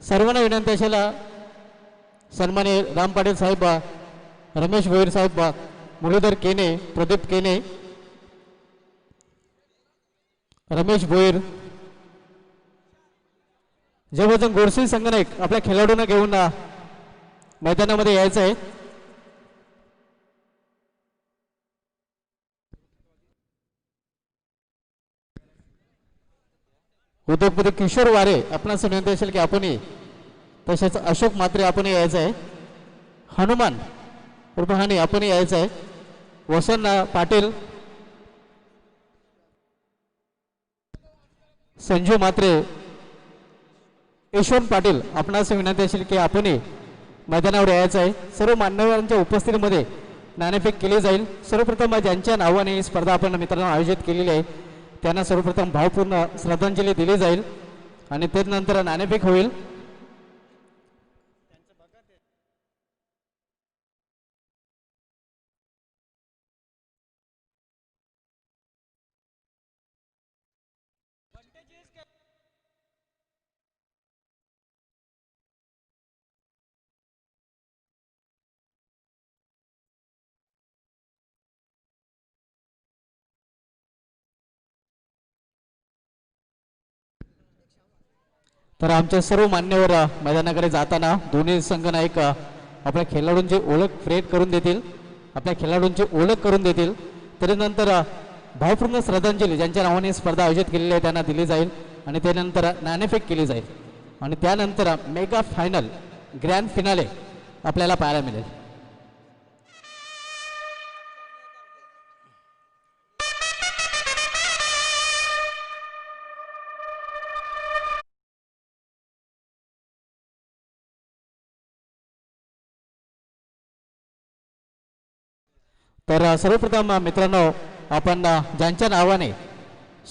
सर्वांना विनंती असेल सन्माननीय राम पाटील साहेब, रमेश भोईर साहेब, मुरलीधर केने, प्रदीप केने, रमेश भोईर, जेवजन गोडसे संगणक आपल्या खेळाडूंना घेऊन मैदानामध्ये यायचं आहे. उद्योगपती किशोर वारे आपणास विनंती असेल की आपण तसेच अशोक मात्रे आपण यायचं आहे. हनुमान रुपहानी आपण यायचं आहे. वसंत पाटील, संजू मात्रे, यशवंत पाटील आपणास विनंती असेल की आपण मैदानावर यायचं आहे. सर्व मान्यवरांच्या उपस्थितीमध्ये नाणेफेक केली जाईल. सर्वप्रथम ज्यांच्या नावाने ही स्पर्धा आपण मित्रांनो आयोजित केलेली आहे त्यांना सर्वप्रथम भावपूर्ण श्रद्धांजली दिली जाईल आणि त्यानंतर नाणेफेक होईल. तर आमच्या सर्व मान्यवर मैदानाकडे जाताना दोन्ही संघ नायक आपल्या खेळाडूंची ओळख प्रेट करून देतील, आपल्या खेळाडूंची ओळख करून देतील. त्यानंतर भावपूर्ण श्रद्धांजली ज्यांच्या नावाने स्पर्धा आयोजित केलेली आहे त्यांना दिली जाईल आणि त्यानंतर नाणेफेक केली जाईल आणि त्यानंतर मेगा फायनल ग्रँड फिनाले आपल्याला पाहायला मिळेल. तर सर्वप्रथम मित्रांनो आपण ज्यांच्या नावाने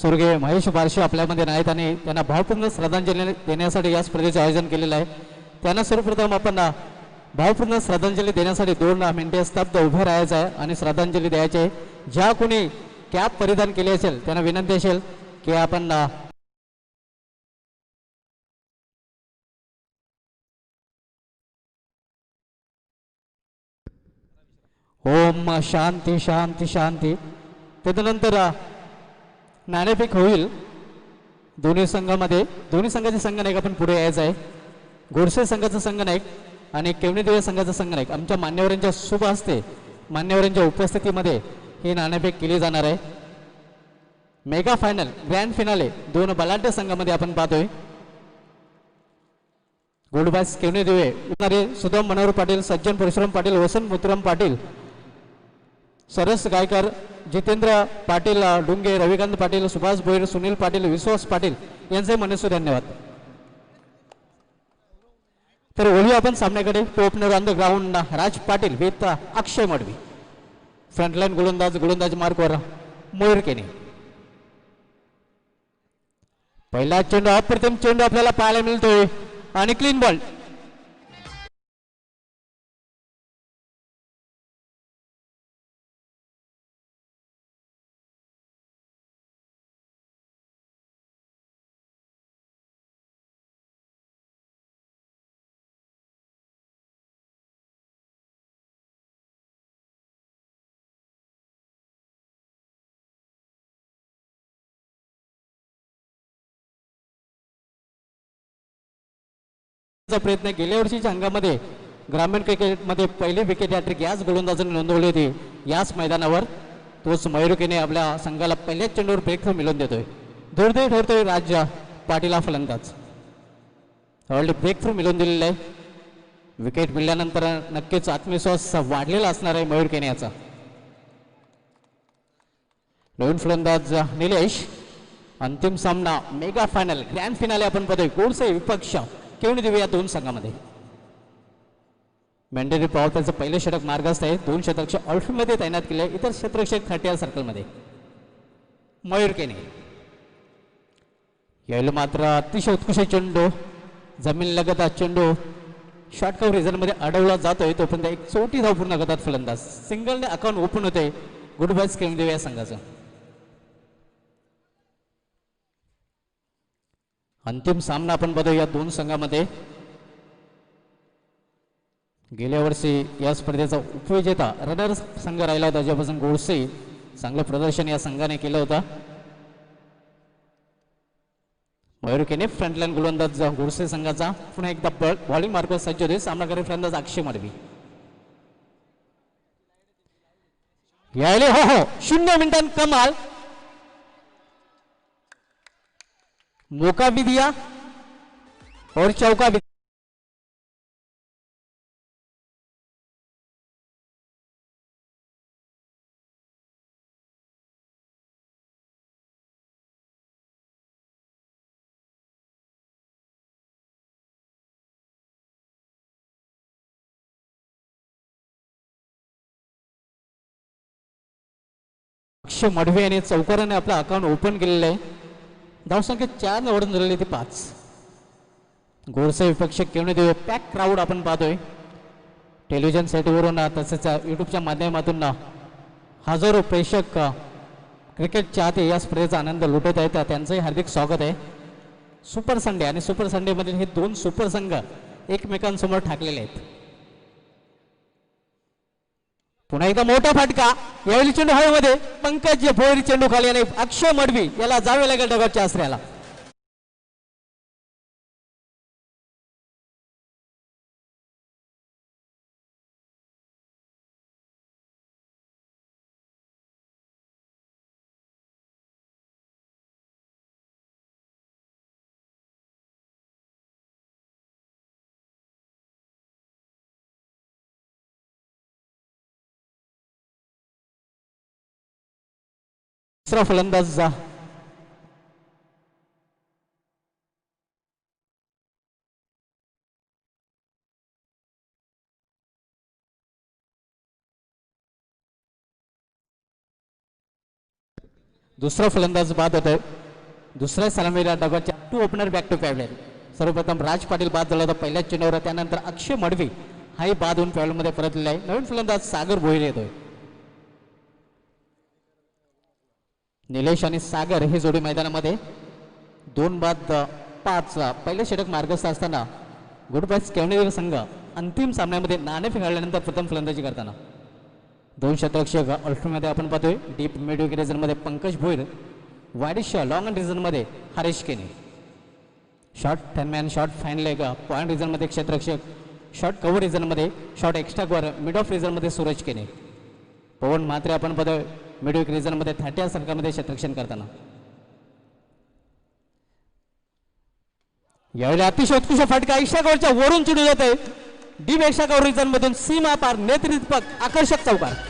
स्वर्गीय महेश बारशे आपल्यामध्ये नाहीत आणि त्यांना भावपूर्ण श्रद्धांजली देण्यासाठी या स्पर्धेचे आयोजन केलेलं आहे त्यांना सर्वप्रथम आपण भावपूर्ण श्रद्धांजली देण्यासाठी 2 मिनिटे स्तब्ध उभे राहायचं आहे आणि श्रद्धांजली द्यायची आहे. ज्या कोणी कॅप परिधान केली असेल त्यांना विनंती असेल की आपण ओम शांती शांती शांती. त्यानंतर नाणेफेक होईल दोन्ही संघामध्ये. दोन्ही संघाचे संघनायक आपण पुढे यायचं आहे. गोडसे संघाचा संघनायक आणि केवणीदेवी संघाचा संघनायक आमच्या मान्यवरांच्या शुभ हस्ते मान्यवरांच्या उपस्थितीमध्ये ही नाणेफेक केली जाणार आहे. मेगा फायनल ग्रँड फिनाले 2 बलाढ्य संघामध्ये आपण पाहतोय. गोडबाज केवणीदेवी, सुदाम मनोहर पाटील, सज्जन परशुराम पाटील, वसंत मुतुराम पाटील, सरस गायकर, जितेंद्र पाटील डुंगे, रविकांत पाटील, सुभाष भोईर, सुनील पाटील, विश्वास पाटील यांचे मनस्वी धन्यवाद. तर वळू आपण सामन्याकडे. Opener on the ground Raj Patil with Akshay Madvi. Frontline गोलंदाज मार्कवर मयूर केने. पहिला चेंडू अप्रतिम चेंडू आपल्याला पाहायला मिळतोय आणि क्लीन बॉल. प्रयत्न गेल्या वर्षीच्या अंगामध्ये ग्रामीण क्रिकेटमध्ये पहिली विकेट हॅट्रिक याच गोलंदाजाने नोंदवली होती याच मैदानावर. तोच मयूरकीने आपल्या संघाला पहिल्याच चेंडूवर ब्रेक थ्रू मिळवून देतोय. दुर्दैव ठरतोय राज पाटील हा फलंदाज. ऑलरेडी ब्रेक थ्रू मिळवून दिलेला आहे. विकेट मिळाल्यानंतर नक्कीच आत्मविश्वास वाढलेला असणार आहे मयूरकीने याचा. नवीन फलंदाज निलेश. अंतिम सामना मेगा फायनल ग्रँड फिनाले आपण पाहतोय. गोडसे विपक्ष केवणीदेवी या 2 संघामध्ये. मेंढरी पॉवर त्याचं पहिले षटक मार्गस्थ आहे. 2 षटक ऑल्फीमध्ये तैनात केले. इतर क्षेत्ररक्षक 30 सर्कलमध्ये. मयूर केने यावेळी मात्र अतिशय उत्कृष्ट चेंडू जमीन लगत चेंडू शॉर्ट कव्हर रिझनमध्ये अडवला जातोय. तोपर्यंत एक चौटी धाव पूर्ण करतात फलंदाज. सिंगलने अकाउंट ओपन होते गुडबाज केवणीदेवी या संघाचं. अंतिम सामना आपण बघू या 2 संघामध्ये. गेल्या वर्षी या स्पर्धेचा उपविजेता रनर संघ राहिला होता, ज्यापासून गोडसे चांगलं प्रदर्शन या संघाने केलं होतं. मयूरकेने फ्रंटलाईन गोलंदाज गोडसे संघाचा पुन्हा एकदा बॉलिंग मार्कवर सज्ज होते. सामनाकारी फलंदाज अक्षय मडवी. यायले हो हो 0 मिनिटां कमाल मौका भी दिया और चौका भी. अक्षय मडवी यांनी चौकाराने आपलं अकाउंट ओपन केलेलं आहे. धावसंख्या 4 ने वाढून झालेली ती 5. गोडसे विपक्ष केवळ देऊ पॅक क्राऊड आपण पाहतोय टेलिव्हिजन सेटवरून तसेच युट्यूबच्या माध्यमातून हजारो प्रेक्षक क्रिकेट चाहते या स्पर्धेचा आनंद लुटत आहेत. त्यांचंही हार्दिक स्वागत आहे. सुपर संडे आणि सुपर संडे मधील हे 2 सुपर संघ एकमेकांसमोर ठाकलेले आहेत. पुन्हा एकदा मोठा फटका यावेळी चेंडू हवेमध्ये पंकज भोईर चेंडू खाली आणि अक्षय मडवी याला जावे लागेल डगटच्या आसऱ्याला. दुसरा फलंदाज दुसरा फलंदाज बाद होत आहे. दुसऱ्या सलामीला डगाच्या 2 ओपनर बॅक टू पॅव्हलियन. सर्वप्रथम राज पाटील बाद झाला होता पहिल्याच चेंडूवर. त्यानंतर अक्षय मडवी हाही बाद होऊन पॅव्हलियन मध्ये परतलेला आहे. नवीन फलंदाज सागर भोईर येतोय. निलेश आणि सागर ही जोडी मैदानामध्ये 2 बाद 5 पहिल्या षटक मार्गस्थ असताना गुड बॉयज केवणेर संघ अंतिम सामन्यामध्ये नाणेफेक हारल्यानंतर प्रथम फलंदाजी करताना 2 शतरक्षक ऑल्टमध्ये आपण पाहतोय. डीप मिड रिजन मध्ये Pankaj Bhoir, widish long region मध्ये Haresh Kene, short 10 man short fine leg point region मध्ये क्षेत्ररक्षक, शॉर्ट कव्हर रिजन मध्ये short extra cover mid off region मध्ये सूरज केने. पवन म्हात्रे आपण पाहतोय मिड विक रिजन मध्ये 30 संघामध्ये क्षेत्ररक्षण करताना. यावेळी अतिशय उत्कृष्ट फटका एक्स्ट्रा कव्हरच्या वरून चढू जात आहे. डीप एक्स्ट्रा कव्हर रिजन मधून सीमा पार नेतृत्वक आकर्षक चौकार.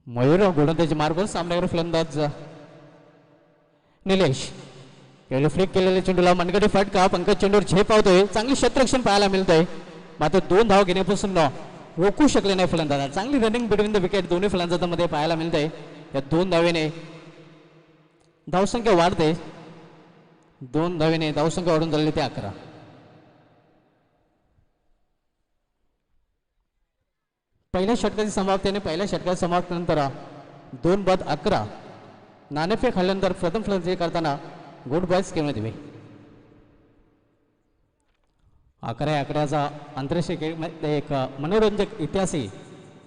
मयूर गोलंदाजी मार्ग सामन्यावर फलंदाज निलेश यावेळी फ्लिक केलेल्या चेंडूला मनगटे फटका. पंकज चेंडूवर झेप आवतोय. चांगली क्षेत्ररक्षण पाहायला मिळतंय. मात्र 2 धाव घेण्यापासून रोखू शकले नाही फलंदाज. चांगली रनिंग बिटवीन द विकेट दोन्ही फलंदाजांमध्ये पाहायला मिळतंय. या 2 धावेने धावसंख्या वाढते. 2 धावेने धावसंख्या वाढून झालेली ते 11. पहिल्या षटकाची समाप्तीने पहिल्या षटकाच्या समाप्तीनंतर 2 बाद 11 नाणेफेक हल्ल्यानंतर प्रथम फलंदाजी करताना गुड बॉयज केवळ दिवे. 11-11चा आंतरराष्ट्रीय एक मनोरंजक इतिहासही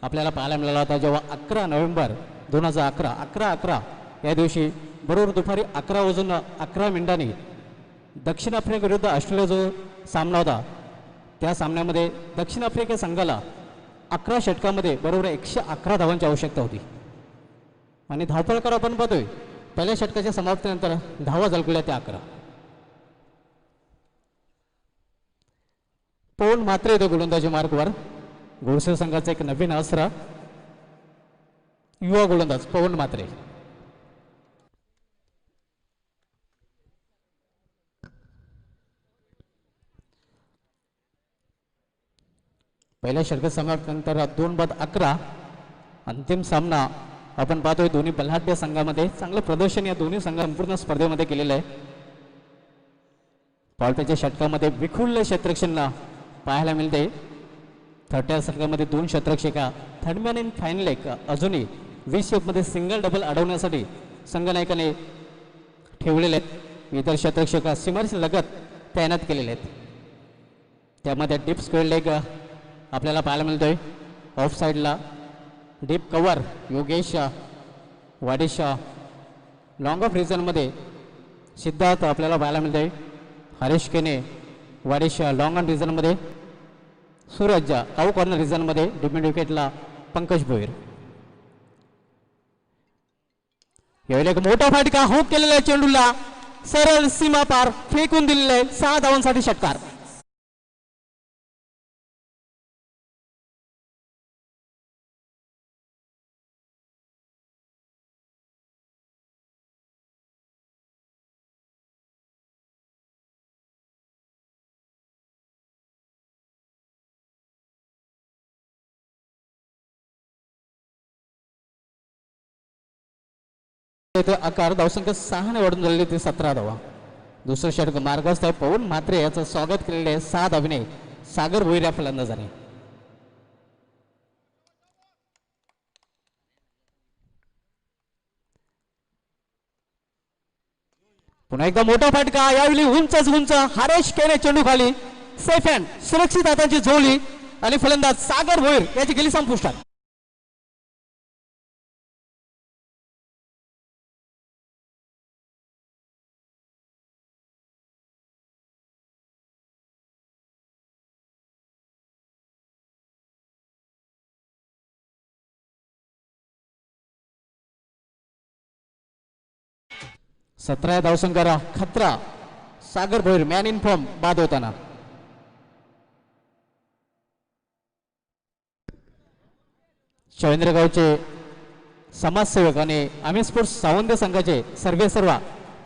आपल्याला पाहायला मिळाला होता. जेव्हा 11 नोव्हेंबर 2011 11-11 या दिवशी बरोबर दुपारी 11 वाजून 11 मिनिटांनी दक्षिण आफ्रिका विरुद्ध ऑस्ट्रेलिया जो सामना होता त्या सामन्यामध्ये दक्षिण आफ्रिका संघाला 11 षटकामध्ये बरोबर 111 धावांची आवश्यकता होती. आणि धावपळकर आपण पाहतोय पहिल्या षटकाच्या समाप्तीनंतर धावा झळकल्या त्या 11. पवन म्हात्रे येतो गोलंदाजी मार्गवर. गोडसे संघाचा एक नवीन अस्त्र युवा गोलंदाज पवन म्हात्रे. पहिल्या षटक समाप्तीनंतर 2-11 अंतिम सामना आपण पाहतोय. दोन्ही बलाढ्य संघामध्ये चांगलं प्रदर्शन या दोन्ही संघ संपूर्ण स्पर्धेमध्ये केलेलं आहे. पॉलपेच्या षटकामध्ये विखुरलेलं क्षेत्ररक्षण पाहायला मिळते. थर्ट्या षटकामध्ये 2 क्षेत्ररक्षका. थर्डमॅन इन फायनल एक अजूनही 20 मध्ये सिंगल डबल अडवण्यासाठी संघनायकाने ठेवलेले आहेत. इतर क्षेत्ररक्षक सीमारेषे लगत तैनात केलेले आहेत. त्यामध्ये डीप स्क्वेअर लेग आपल्याला पाहायला मिळतोय. ऑफ साईडला deep cover Yogesh Wadish. Long off रिझनमध्ये सिद्धार्थ आपल्याला पाहायला मिळतोय. हरीश केने वाडिश लॉंग ऑन रिझनमध्ये. सूरज आऊ कॉर्नर रिझनमध्ये. डिफेंड विकेटला पंकज भोईर. यावेळी एक मोठा फटका हुक केलेला चेंडूला सरळ सीमा पार फेकून दिलेला आहे. 6 धावांसाठी षटकार. आकार धावसंख्या 6 ने वाढून झालेली ती 17 धावा. दुसरं षटक मार्गस्थ आहे. पवन म्हात्रे याचं स्वागत केलेले आहे 6 धावेने सागर भोईर या फलंदाजाने. पुन्हा एकदा मोठा फटका. यावेळी उंचच उंच हरेश केने चेंडू खाली. सेफ हँड सुरक्षित हाताची झोळी आणि फलंदाज सागर भोईर याची गेली संपुष्टात. सतरा धावसंख्या खतरा. सागर भोईर मॅन इन फॉर्म बाद होताना. शवेंद्रगावचे समाजसेवक आणि आम्ही स्पोर्ट्स सावंत संघाचे सर्वेसर्वा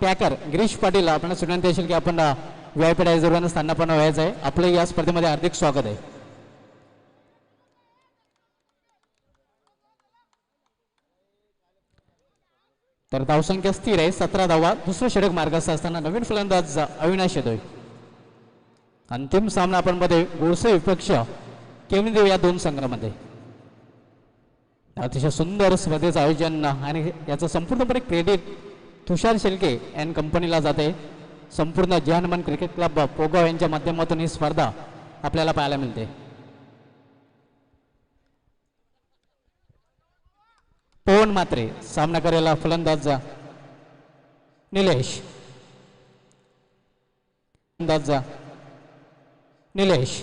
पॅकर गिरीश पाटील आपण विनंती असेल की आपण व्हीआयपी डायझरवर स्थानापन्न व्हायचं आहे. आपलं या स्पर्धेमध्ये हार्दिक स्वागत आहे. तर धावसंख्या स्थिर आहे 17 धावा. दुसरं षटक मार्गस्थ असताना नवीन फलंदाज अविनाश येतोय. अंतिम सामना आपण मध्ये गोडसे विपक्ष केवनीदेव या 2 संघांमध्ये. अतिशय सुंदर स्पर्धेचं आयोजन आणि याचं संपूर्णपणे क्रेडिट तुषार शेलके अँड कंपनीला जाते. संपूर्ण जे हनुमान क्रिकेट क्लब पोगाव यांच्या माध्यमातून ही स्पर्धा आपल्याला पाहायला मिळते. पवन म्हात्रे सामना करायला फलंदाज निलेश. फलंदाज निलेश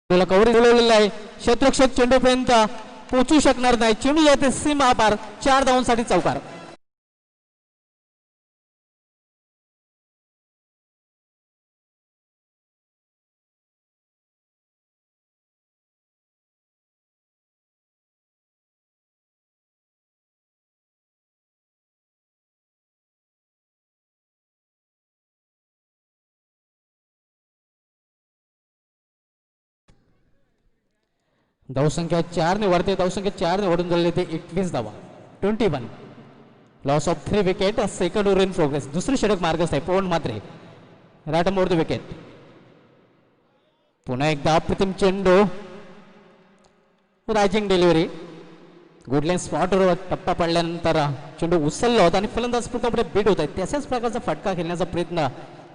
कव्हरेज दिलेलं आहे. क्षेत्ररक्षक चेंडूपर्यंत पोहोचू शकणार नाही. चेंडू येते सीमा पार. 4 धावांसाठी चौकार. धावसंख्या 4 ने वाढते. धावसंख्या 4 ने वाढून झालेली ते 21 धावा. 21. Loss of 3 wicket. Second over in progress. दुसरे षटक मार्गस्थ आहे. पवन म्हात्रे राट मोर द विकेट. पुन्हा एकदा अप्रतिम चेंडू. Rising delivery. गुडलाईन स्पॉटवर टप्पा पडल्यानंतर चेंडू उचलला होता आणि फलंदाज पूर्णपणे बीट होत आहे. त्याच्याच प्रकारचा फटका खेळण्याचा प्रयत्न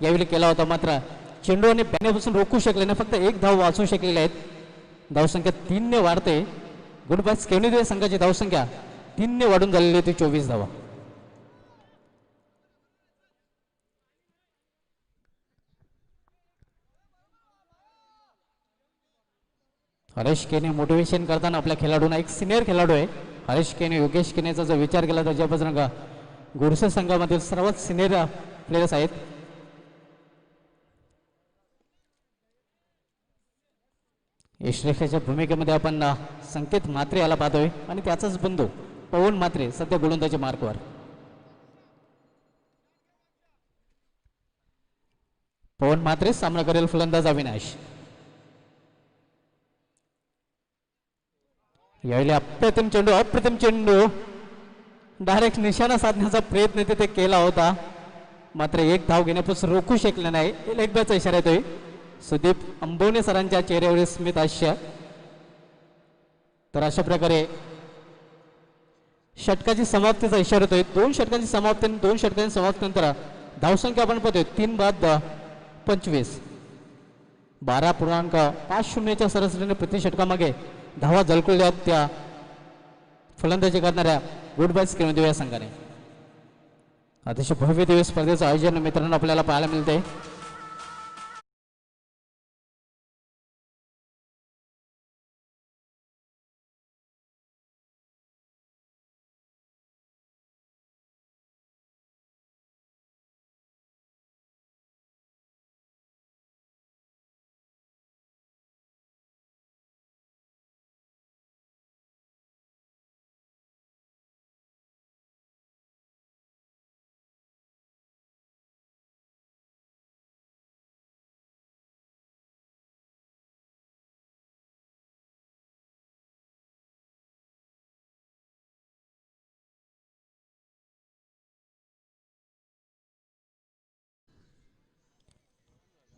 यावेळी केला होता. मात्र चेंडू आणि बॅनेपासून रोखू शकले नाही. फक्त 1 धाव वाचवू शकलेले आहेत. धावसंख्या 3 ने वाढते. गुड बाय केवनीदेव संघाची धावसंख्या 3 ने वाढून झालेली होती 24 धावा. हरेश केने मोटिवेशन करताना आपल्या खेळाडूंना एक सिनियर खेळाडू आहे हरेश केने. योगेश केनेचा जर विचार केला तर ज्यापासून गोडसे संघामधील सर्वात सिनियर प्लेयर्स आहेत. यशरेखाच्या भूमिकेमध्ये आपण संकेत म्हात्रे याला पाहतोय आणि त्याचाच बंधू पवन म्हात्रे सध्या गोलंदाजी मार्कवर. पवन मात्र सामना करेल फलंदाज अविनाश. यावेळी अप्रतिम चेंडू डायरेक्ट निशाणा साधण्याचा प्रयत्न तिथे केला होता, मात्र एक धाव घेण्यापासून रोखू शकले नाही. लेग बॅचा इशारा येतोय. सुदीप अंबोने सरांच्या चेहऱ्यावरील स्मित हास्य. तर अशा प्रकारे षटकाची समाप्तीचा इशारा येतोय. 2 षटकांची समाप्ती, 2 षटकांची समाप्तीनंतर धावसंख्या आपण पाहतोय 3/25, 12.50च्या सरासरीने प्रति षटकामागे धावा झलकल्या त्या फलंदाजी करणाऱ्या गुड बाय स्क्रीन या संघाने. अतिशय भव्य दिवस स्पर्धेचं आयोजन मित्रांनो आपल्याला पाहायला मिळते.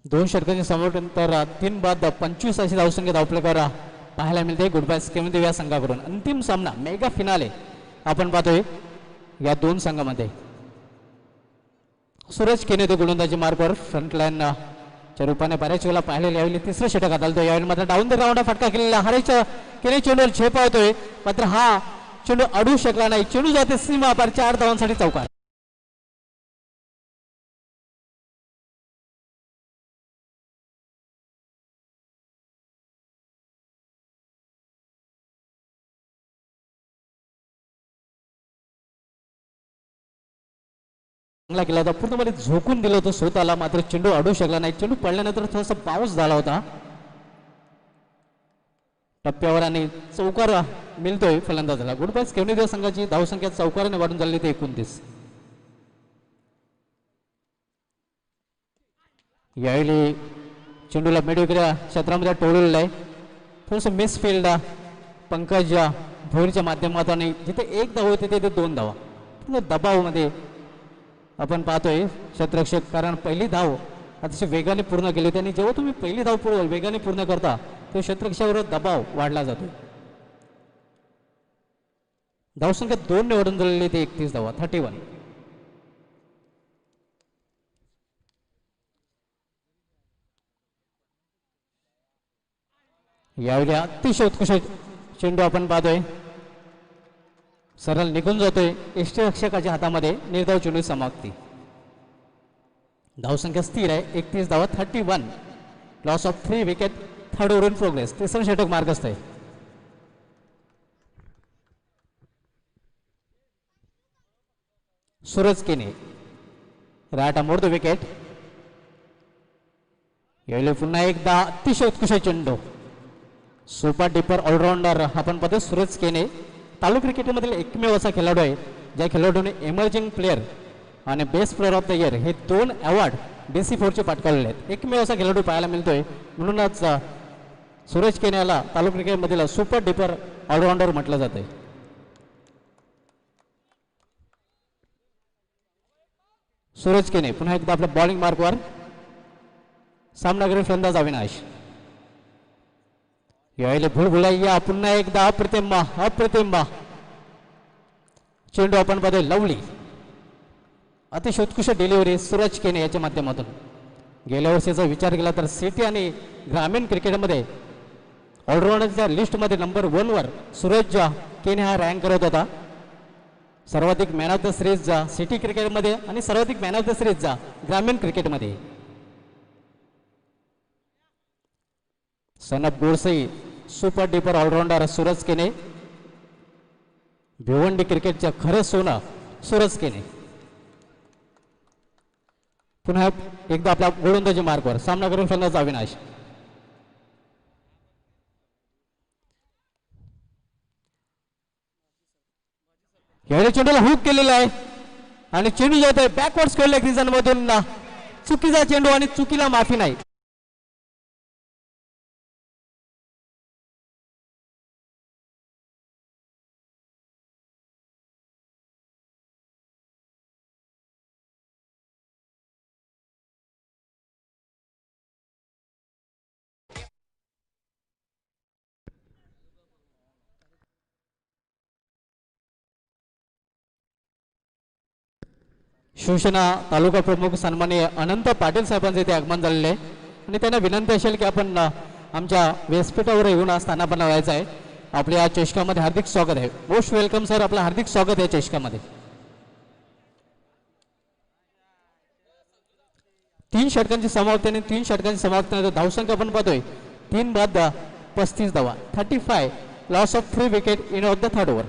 दोन षटकांची समाप्तीनंतर 3/25 अशी धावसंख्या धावपलकावर पाहायला मिळते गुड बाय स्क्रीन या संघाकडून. अंतिम सामना मेगा फिनाले आपण पाहतोय या दोन संघामध्ये. सूरज केने तो गोलंदाजी मार्कवर फ्रंट लाईन च्या रूपाने बऱ्याच वेळेला पाहिलेले. यावेळी तिसरं षटक हाताळतो. यावेळी मात्र डाऊन द ग्राउंड फटका केलेला हरेच्या केने चेंडूवर झेपावतोय, मात्र हा चेंडू अडू शकला नाही. चेंडू जाते सीमा पार 4 धावांसाठी चौकार. चांगला केला होता, पूर्णपणे झोकून दिलं होतं स्वतःला, मात्र चेंडू अडू शकला नाही. चेंडू पडल्यानंतर थोडासा बाउन्स झाला होता टप्प्यावर आणि चौकार मिळतोय फलंदाजाला. गुड बाय केवढी संघाची धावसंख्या चौकाराने वाढून झाली ते 29. यावेळी चेंडूला मिडविकेट क्षेत्रामध्ये टोळलेला आहे. थोडंसं मिस फील्ड पंकज भोईरच्या माध्यमातून जिथे एक धाव होते तिथे 2 धावा पूर्ण दबावमध्ये आपण पाहतोय क्षेत्ररक्षक, कारण पहिली धाव अतिशय वेगाने पूर्ण केली होती आणि जेव्हा तुम्ही पहिली धाव वेगाने पूर्ण करता तेव्हा क्षेत्ररक्षकावर दबाव वाढला जातो. धावसंख्या 2 ने वाढून झालेली ते 31 धावा 31. यावेळी अतिशय उत्कृष्ट चेंडू आपण पाहतोय सरळ निघून जातोय यष्टीरक्षकाच्या हातामध्ये. निर्धाव चेंडू समाप्ती. धावसंख्या स्थिर आहे 31 धावा 31. Loss of 3 wicket. Third over in progress. तिसरं षटक मार्गस्थ आहे. सूरज केने राटा मोड द विकेट. यावेळी पुन्हा एकदा अतिशय उत्कृष्ट चेंडू. सुपर डिपर ऑलराऊंडर आपण पाहतो सूरज केने. तालुका क्रिकेटमधील एकमेव असा खेळाडू आहे ज्या खेळाडूने इमर्जिंग प्लेअर आणि best player of the year हे 2 अवॉर्ड DC4चे पटकावलेले आहेत. एकमेव असा खेळाडू पाहायला मिळतोय, म्हणूनच सूरज केने याला तालुका क्रिकेटमधील सुपर डिपर ऑलराऊंडर म्हटलं जाते. सूरज केने पुन्हा एकदा आपल्या बॉलिंग मार्कवर. सामनागिरी फलंदाज अविनाश. यावेळी भुलभुलैया पुन्हा एकदा अप्रतिम चेंडू आपण पाहतोय लवली. अतिशय उत्कृष्ट डिलिव्हरी सूरज केने याच्या माध्यमातून. गेल्या वर्षीचा विचार केला तर सिटी आणि ग्रामीण क्रिकेटमध्ये ऑलराऊंडरच्या लिस्टमध्ये नंबर 1 वर सूरज केने हा रँक करत होता. सर्वाधिक man of the series city क्रिकेटमध्ये आणि सर्वाधिक मॅन ऑफ द सिरीज ग्रामीण क्रिकेटमध्ये. Son of Godsai super duper allrounder Suraj Kene. Bhiwandi क्रिकेटच्या खरं सोनं सूरज केने. पुन्हा एकदा आपल्या गोलंदाजी मार्कवर. सामना करून फलंदाज अविनाश. यावेळी चेंडूला हुक केलेला आहे आणि चेंडू जात आहे बॅकवर्ड स्क्वेअर लेग रिजन मधून चुकीचा चेंडू आणि चुकीला माफी नाही. शिवसेना तालुका प्रमुख सन्माननीय अनंत पाटील साहेबांचे इथे आगमन झालेले आहे आणि त्यांना विनंती असेल की आपण आमच्या व्यासपीठावर येऊन स्थानापन्न व्हायचं आहे. आपल्या या चषकामध्ये हार्दिक स्वागत आहे. मोस्ट वेलकम सर, आपलं हार्दिक स्वागत आहे चषकामध्ये. 3 षटकांची समाप्ती आणि 3 षटकांची समाप्ती धावसंख्या आपण पाहतोय 3 बाद 35 धावा, 35 loss of 3 wicket in of the third over.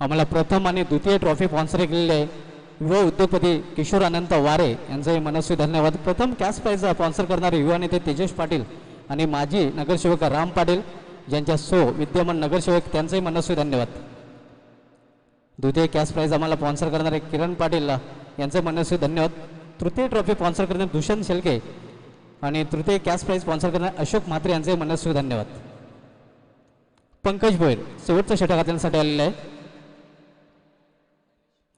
आम्हाला प्रथम आणि द्वितीय ट्रॉफी स्पॉन्सर केलेली आहे युवा उद्योगपती किशोर अनंत वारे यांचंही मनस्वी धन्यवाद. प्रथम कॅश प्राइज स्पॉन्सर करणारे युवा नेते तेजस पाटील आणि माजी नगरसेवक राम पाटील ज्यांच्या विद्यमान नगरसेवक त्यांचंही मनस्वी धन्यवाद. द्वितीय कॅश प्राइज आम्हाला स्पॉन्सर करणारे किरण पाटील यांचे मनस्वी धन्यवाद. तृतीय ट्रॉफी स्पॉन्सर करणारे दुष्यंत शेलके आणि तृतीय कॅश प्राइज स्पॉन्सर करणारे अशोक म्हात्रे यांचे मनस्वी धन्यवाद. पंकज भोयर शेवटचं षटक हाताळण्यासाठी आलेलं आहे.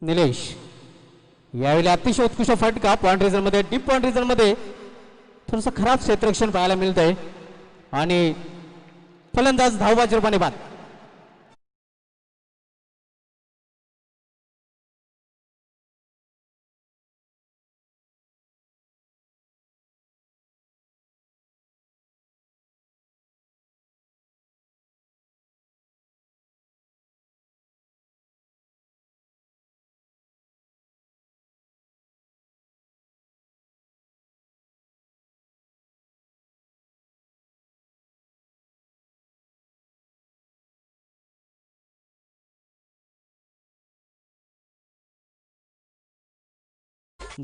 निलेश यावेळी अतिशय उत्कृष्ट फटका पॉइंट रिझनमध्ये, डीप पॉइंट रिझनमध्ये थोडंसं खराब क्षेत्ररक्षण पाहायला मिळत आहे आणि फलंदाज धावबाजी रूपाने बाद.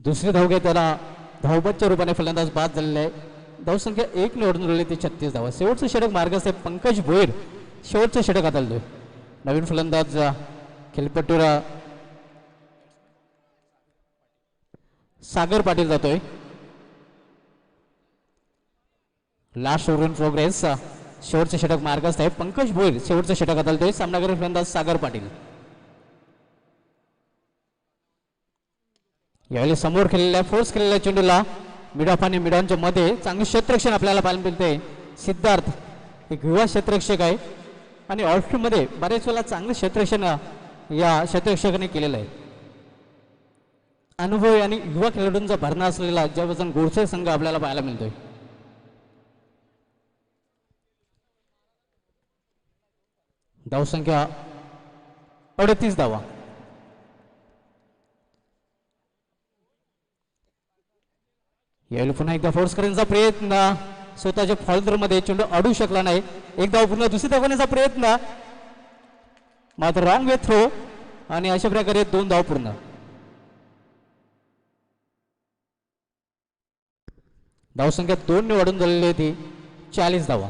दुसरी धाव घेत त्याला धावबादच्या रूपाने फलंदाज बाद झालेला आहे. धावसंख्या 1 निवडून राहिली ती 36 धावा. शेवटचं षटक मार्गस्थ आहे पंकज भोयर शेवटचं षटक हाताळतोय. नवीन फलंदाज खेळपट्टीवर सागर पाटील जातोय. Last over in progress. शेवटचं षटक मार्गस्थ आहे पंकज भोयर शेवटचं षटक हाताळतोय. सामनावीर फलंदाज सागर पाटील. यावेळी समोर खेळलेल्या फोर्स केलेल्या चेंडूला मिडॉफ आणि मिडॉनच्या मध्ये चांगले क्षेत्ररक्षण आपल्याला पाहायला मिळते. सिद्धार्थ एक युवा क्षेत्ररक्षक आहे आणि ऑलफील्डमध्ये बरेच वेळा चांगलं क्षेत्ररक्षण या क्षेत्ररक्षकाने केलेलं आहे. अनुभवी आणि युवा खेळाडूंचा भरणा असलेला जयवजन गोडसे संघ आपल्याला पाहायला मिळतोय. धावसंख्या 38 धावा. यावेळी पुन्हा एकदा फोर्स करण्याचा प्रयत्न, स्वतःच्या फॉलोमध्ये चेंडू अडू शकला नाही. एक धाव पूर्ण, दुसरी धाव करण्याचा प्रयत्न मात्र रॉंग वे थ्रो आणि अशा प्रकारे 2 धाव पूर्ण. धावसंख्या 2 ने वाढून झालेली होती 40 धावा.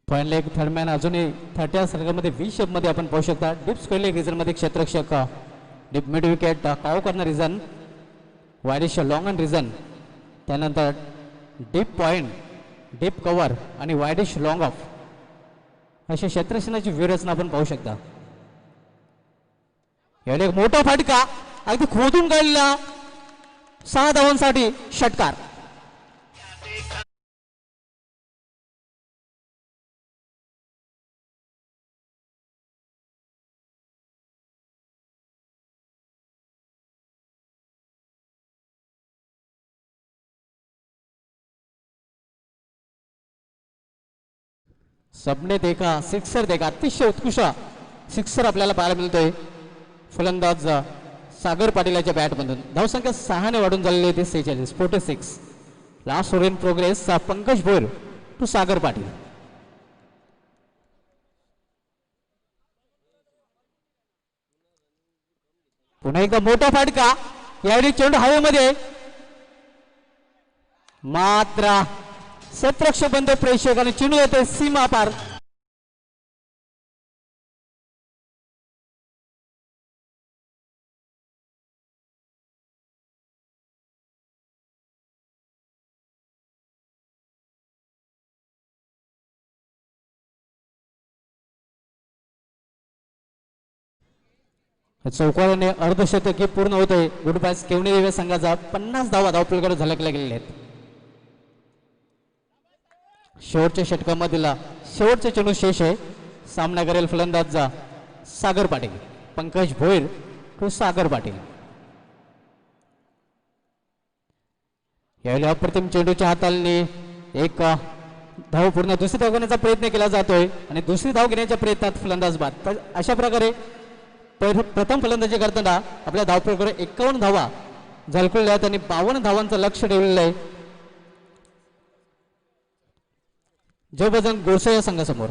पॉइंट लेग थर्डमॅन अजूनही 30 सर्कलमध्ये 20 शेपमध्ये आपण पाहू शकता. डीप स्क्वेअर लेग रिझनमध्ये क्षेत्ररक्षक, deep mid wicket cow corner region, Wadish long and region, त्यानंतर डीप पॉइंट, डीप कव्हर आणि वायडिश लॉंग ऑफ अशा क्षेत्ररक्षणाची व्यूहरचना आपण पाहू शकता. यावेळी एक मोठा फटका अगदी खोदून काढला 6 धावांसाठी षटकार. सबने देखा सिक्सर देखा, अतिशय उत्कृष्ट सिक्सर आपल्याला पाहायला मिळतोय फलंदाज सागर पाटील याच्या बॅटमधून. धावसंख्या 6 ने वाढून झालेली होती 46, 46. Last over in progress Pankaj Bhoyar to Sagar Patil. पुन्हा एकदा मोठा फटका, यावेळी चेंडू हवेमध्ये मात्र सत्रक्ष बंद प्रेक्षक आणि चेंडू येते सीमा पार. चौकाराने अर्धशतकी पूर्ण होते. गुड बॅट्स केवणे दिव्य संघाचा 50 धावा धावपलीकडे झलकल्या गेलेल्या आहेत. शेवटच्या षटकामधील शेवटचे चेंडू शेष आहे. सामना करेल फलंदाजचा सागर पाटील. पंकज भोईर टू सागर पाटील. यावेळी अप्रतिम चेंडूच्या हाताने एक धाव पूर्ण दुसरी धाव घेण्याचा प्रयत्न केला जातोय आणि दुसरी धाव घेण्याच्या प्रयत्नात फलंदाज बाद. तर अशा प्रकारे प्रथम फलंदाजी करताना आपल्या धावपळीकडे 51 धावा झलकलेल्या आहेत आणि 52 धावांचं लक्ष ठेवलेलं आहे जयभजन गोडसे या संघासमोर.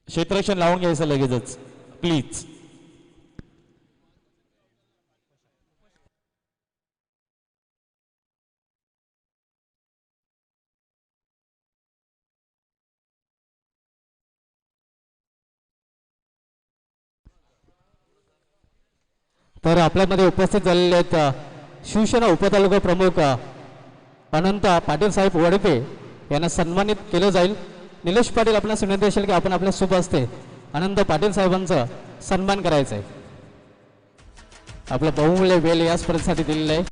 क्षेत्ररक्षण लावून घ्यायचं लगेचच प्लीज. तर आपल्यामध्ये उपस्थित झालेले आहेत शिवसेना उपतालुका प्रमुख अनंत पाटील साहेब वडपे यांना सन्मानित केलं जाईल. निलेश पाटील आपल्याला विनंती असेल की आपण आपल्या शुभ हस्ते अनंत पाटील साहेबांचा सन्मान करायचा आहे. आपलं बहुमूल्य वेळ या स्पर्धेसाठी दिलेलं आहे.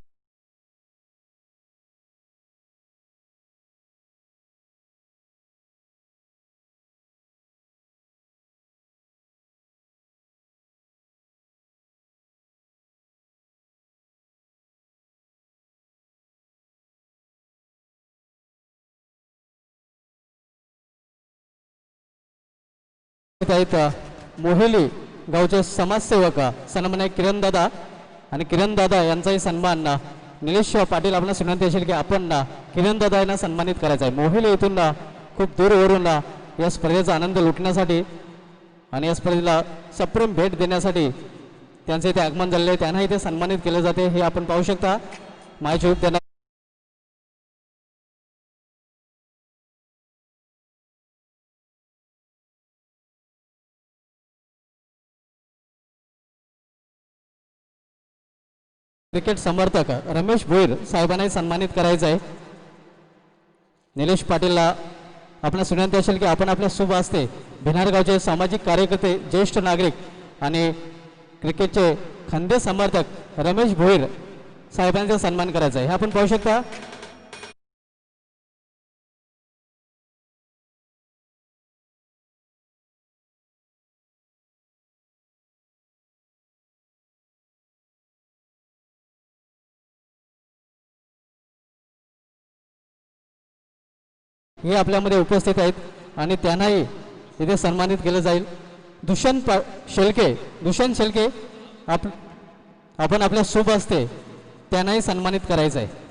मोहेली गावचे समाजसेवक सन्मान्य किरण दादा आणि किरण दादा यांचाही सन्मान निलेश पाटील आपल्याला विनंती असेल की आपण किरण दादा यांना सन्मानित करायचा आहे. मोहेली येथून खूप दूरवरून या स्पर्धेचा आनंद लुटण्यासाठी आणि या स्पर्धेला सप्रेम भेट देण्यासाठी त्यांचे इथे आगमन झालेले आहे. त्यांना इथे सन्मानित केले जाते हे आपण पाहू शकता. माझ्या त्यांना क्रिकेट समर्थक रमेश भोईर साहेबांनाही सन्मानित करायचं आहे. निलेश पाटीलला आपल्याला विनंती असेल की आपण आपल्या शुभ हस्ते भिनार गावचे सामाजिक कार्यकर्ते ज्येष्ठ नागरिक आणि क्रिकेटचे खंदे समर्थक रमेश भोईर साहेबांचा सन्मान करायचा आहे हे आपण पाहू शकता. हे आपल्यामध्ये उपस्थित आहेत आणि त्यांनाही इथे सन्मानित केलं जाईल. दुष्यंत शेळके आपण आपल्या शुभ हस्ते त्यांनाही सन्मानित करायचं आहे.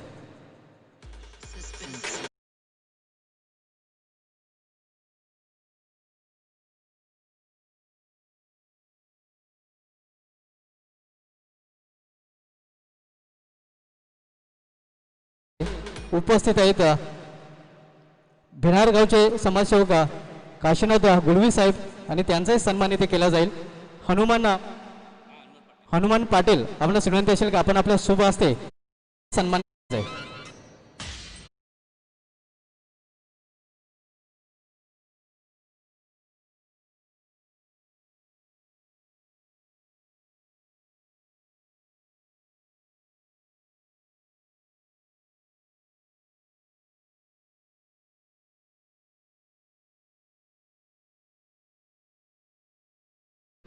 उपस्थित आहेत भिनार गावचे समाजसेवक काशीनाथ गुळवी साहेब आणि त्यांचाही सन्मान इथे केला जाईल. हनुमान पाटील आपल्याला विनंती असेल की आपण आपल्या शुभ हस्ते सन्मान जाईल.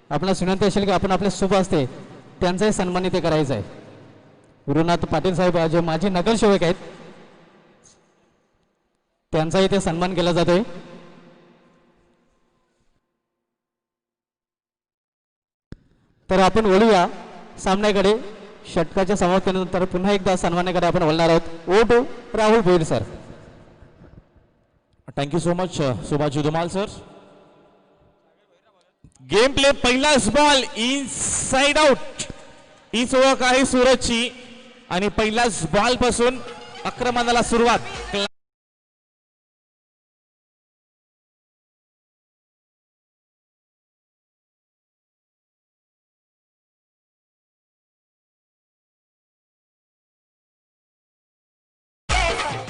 आपल्याला विनंती असेल की आपण आपल्या शुभ हस्ते त्यांचाही सन्मान इथे करायचा आहे. गुरुनाथ पाटील साहेब जे माजी नगरसेवक आहेत त्यांचा इथे सन्मान केला जातोय. तर आपण वळूया सामन्याकडे. षटकाच्या समाप्तीनंतर पुन्हा एकदा सन्मानाकडे आपण वळणार आहोत. Over to Rahul Bhoir sir. Thank you so much Subhash Dhumal sir. Game play पहिलाच बॉल इनसाइड आउट ही ओळख आहे सूरजची आणि पहिल्याच बॉल पासून आक्रमणाला सुरुवात.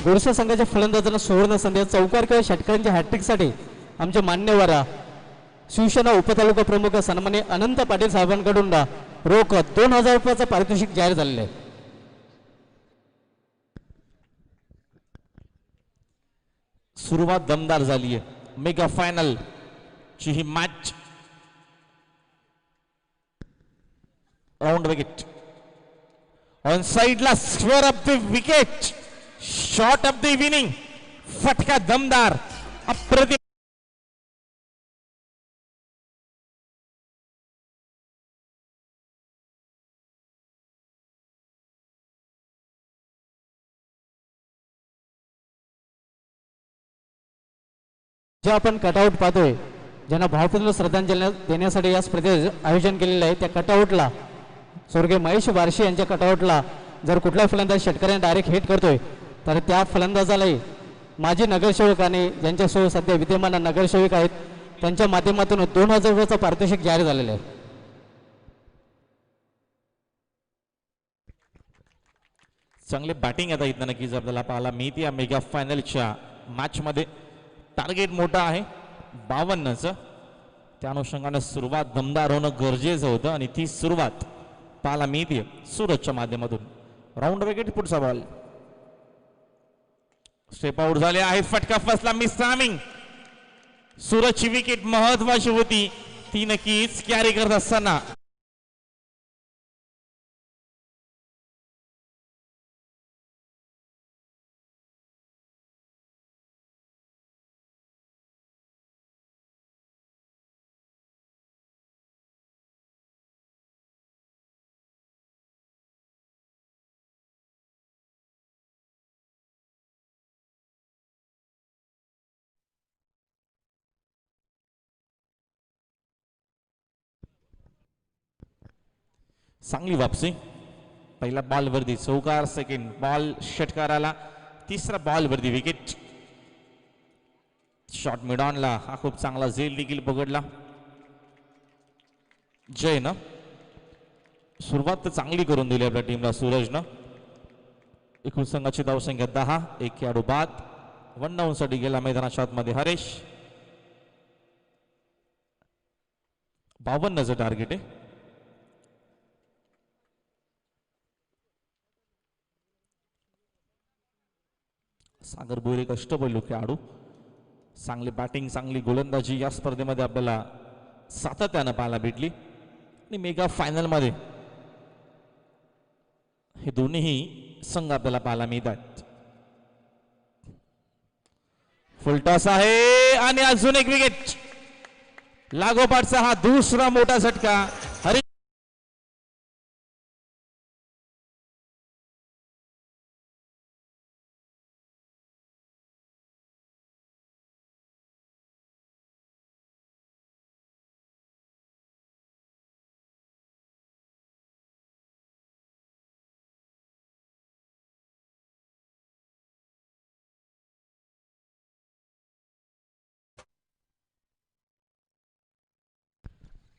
गोरसा संघाच्या फलंदाजांना सुवर्ण संधी. चौकार किंवा षटकांच्या हॅट्रिकसाठी आमचे मान्यवर शिवसेना उपतालुका प्रमुख सन्मान्य अनंत पाटील साहेबांकडून रोख 2000 रुपयाचं पारितोषिक जाहीर झालेलं आहे. सुरुवात दमदार झाली आहे. मेगा फायनल ची ही मॅच. राउंड विकेट ऑन साइडला square of the wicket. Shot of the evening. फटका दमदार अप्रतिम. जे आपण कटआउट पाहतोय ज्यांना भावपूर्ण श्रद्धांजली देण्यासाठी या स्पर्धेचे आयोजन केलेलं आहे त्या कटआउटला स्वर्गीय महेश बारशी यांच्या कटआउटला जर कुठला फलंदाज षटकाराने डायरेक्ट हिट करतोय तर त्या फलंदाजालाही माजी नगरसेवक आणि ज्यांच्यासोबत सध्या विद्यमान नगरसेवक आहेत त्यांच्या माध्यमातून 2000 रुपयाचं पारितोषिक जाहीर झालेलं आहे. चांगले बॅटिंग आता इथं नक्कीच आपल्याला पाहायला मिळते या मेगा फायनलच्या मॅच मध्ये. टार्गेट मोठा आहे 52चं. त्या अनुषंगाने सुरुवात दमदार होणं गरजेचं होतं आणि ती सुरुवात पाहायला मिळते सूरजच्या माध्यमातून. राऊंड विकेट पुढचा बॉल. स्टेप आउट झाले आहे. फटका फसला. Miss timing. सूरजची विकेट महत्वाची होती ती नक्कीच कॅरी करत असताना चांगली वापसी. पहिला बॉल वरती चौकार. सेकंड बॉल षटकाराला. तिसरा बॉल वरती विकेट. शॉट मिड ऑनला हा खूप चांगला झेल देखील पकडला जयनं. सुरुवात तर चांगली करून दिली आपल्या टीमला सूरजनं. एकूण संघाची धावसंख्या 10. एक खेळाडू बाद. 1 डाऊन साठी गेला मैदानाच्या आतमध्ये हरेश. 52चं टार्गेट आहे. सागर बोरे कष्टपैलू खेळाडू. चांगली बॅटिंग चांगली गोलंदाजी या स्पर्धेमध्ये आपल्याला सातत्यानं पाहायला भेटली आणि मेगा फायनल मध्ये हे दोन्ही संघ आपल्याला पाहायला मिळतात. फुलटॉस आहे आणि अजून एक विकेट. लागोपाठचा हा दुसरा मोठा झटका. हरी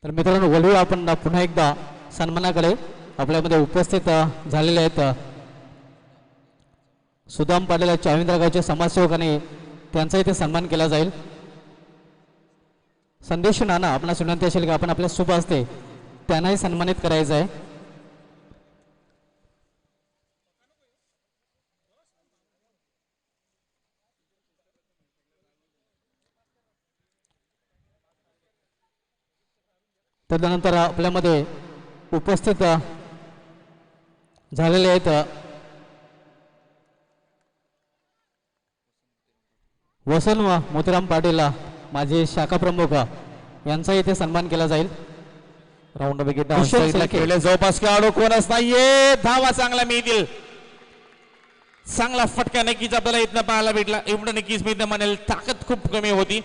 तर मित्रांनो वळूया आपण पुन्हा एकदा सन्मानाकडे. आपल्यामध्ये उपस्थित झालेले आहेत सुदाम पाटील चाविंद्र गावचे समाजसेवक आणि त्यांचा इथे सन्मान केला जाईल. संदेश नाना आपणास विनंती असेल की आपण आपल्या शुभ असते त्यांनाही सन्मानित करायचं आहे. तदनंतर आपल्यामध्ये उपस्थित झालेले आहेत वसंत मोतीराम पाटील माझे शाखा प्रमुख यांचा इथे सन्मान केला जाईल. राऊंड विकेट कुशल शेळके. खेळले जवळपास खेळाडू कोणच नाहीये. धावा चांगला मिळतील. चांगला फटका नक्कीच आपल्याला इथनं पाहायला भेटला. एवढं नक्कीच मी म्हणेल ताकद खूप कमी होती.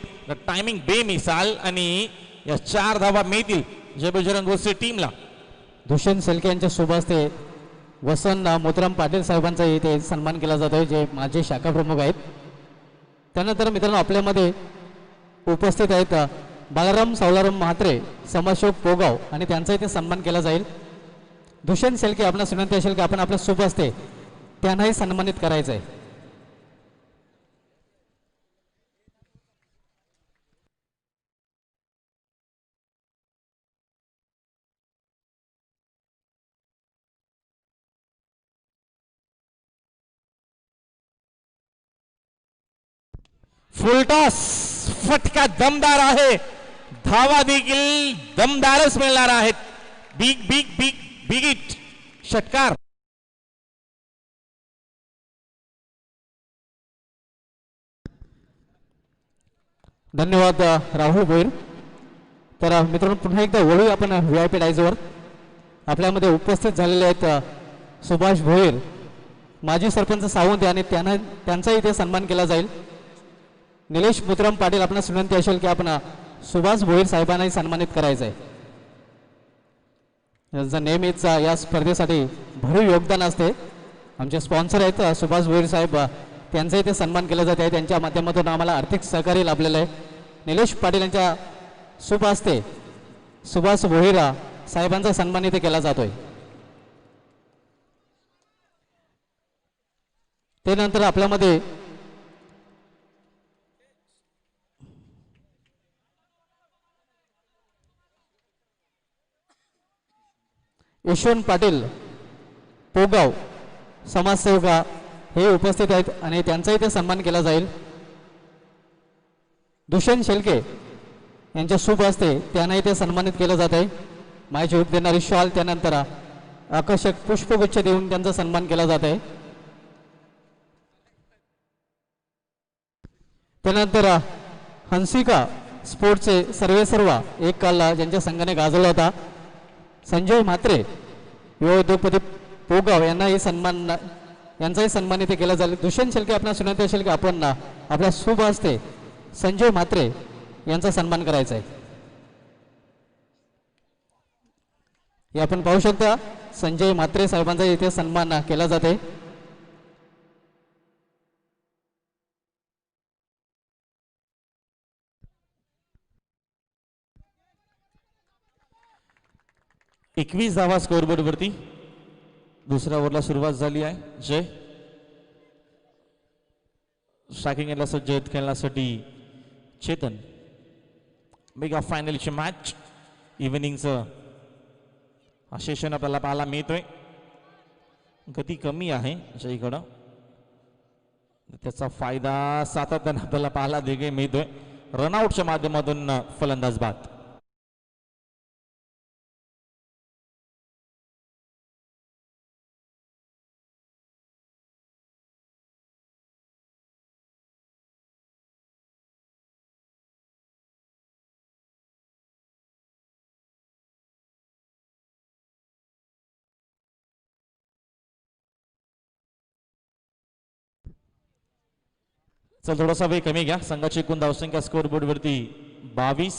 टायमिंग बेमिसाल आणि या 4 धावा मिळतील जय बजरंग गोसे टीमला. दुष्यंत शेळके यांच्या शुभ हस्ते वसंत मोतीराम पाटील साहेबांचा इथे सन्मान केला जातोय जे माझे शाखा प्रमुख आहेत. त्यानंतर मित्रांनो आपल्यामध्ये उपस्थित आहेत बालाराम सावलाराम म्हात्रे समाजसेवक पोगाव आणि त्यांचा इथे सन्मान केला जाईल. दुष्यंत शेळके आपणास विनंती असेल की आपण आपल्या शुभ असते त्यांनाही सन्मानित करायचं आहे. फुलटॉस फटका दमदार आहे. धावा देखील दमदारच मिळणार आहेत. Big big big big it षटकार. धन्यवाद राहुल भोईर. तर मित्रांनो पुन्हा एकदा वळू आपण VIP डायजवर. आपल्यामध्ये उपस्थित झालेले आहेत सुभाष भोईर माजी सरपंच सावंत आणि त्यांचा इथे सन्मान केला जाईल. निलेश मोतीराम पाटील आपणास विनंती असेल की आपण सुभाष भोईर साहेबांनाही सन्मानित करायचं आहे. यांचं नेहमीच या स्पर्धेसाठी भरीव योगदान असते. आमचे स्पॉन्सर आहेत सुभाष भोईर साहेब त्यांचा इथे सन्मान केला जात आहे. त्यांच्या माध्यमातून आम्हाला आर्थिक सहकार्य लाभलेलं आहे. निलेश पाटील यांच्या शुभ हस्ते सुभाष भोईर साहेबांचा सन्मान इथे केला जातोय. त्यानंतर आपल्यामध्ये यशवंत पाटील पोगाव समाजसेवक हे उपस्थित आहेत आणि त्यांचा इथे सन्मान केला जाईल. दुष्यंत शेळके यांच्या शुभ हस्ते त्यांना इथे सन्मानित केलं जात आहे. माहिती देणारी शॉल त्यानंतर आकर्षक पुष्पगुच्छ देऊन त्यांचा सन्मान केला जात आहे. त्यानंतर हंसिका स्पोर्टचे सर्वेसर्वा एक काल ज्यांच्या संघाने गाजवला होता संजय म्हात्रे युवा उद्योगपती पोगाव यांनाही यांचाही सन्मान इथे केला जाईल. दुष्यंत शेळके आपणास विनंती असेल की आपण आपल्या शुभ हस्ते संजय म्हात्रे यांचा सन्मान करायचा आहे. हे आपण पाहू शकता संजय म्हात्रे साहेबांचा इथे सन्मान केला जाते. एकवीस धावा स्कोअरबोर्ड वरती. दुसऱ्या ओव्हरला सुरुवात झाली आहे. जय स्ट्रायकिंग याला सज्ज आहेत खेळण्यासाठी चेतन. मेगा फायनलची मॅच इव्हिनिंगचं हा सेशन आपल्याला पाहायला मिळतोय. गती कमी आहे जयकडं. त्याचा फायदा सातत्याने आपल्याला पाहायला देखील मिळतोय. रनआउटच्या माध्यमातून फलंदाज बाद. चल थोडासा वेळ कमी घ्या. संघाची एकूण धावसंख्या स्कोअर बोर्ड वरती 22.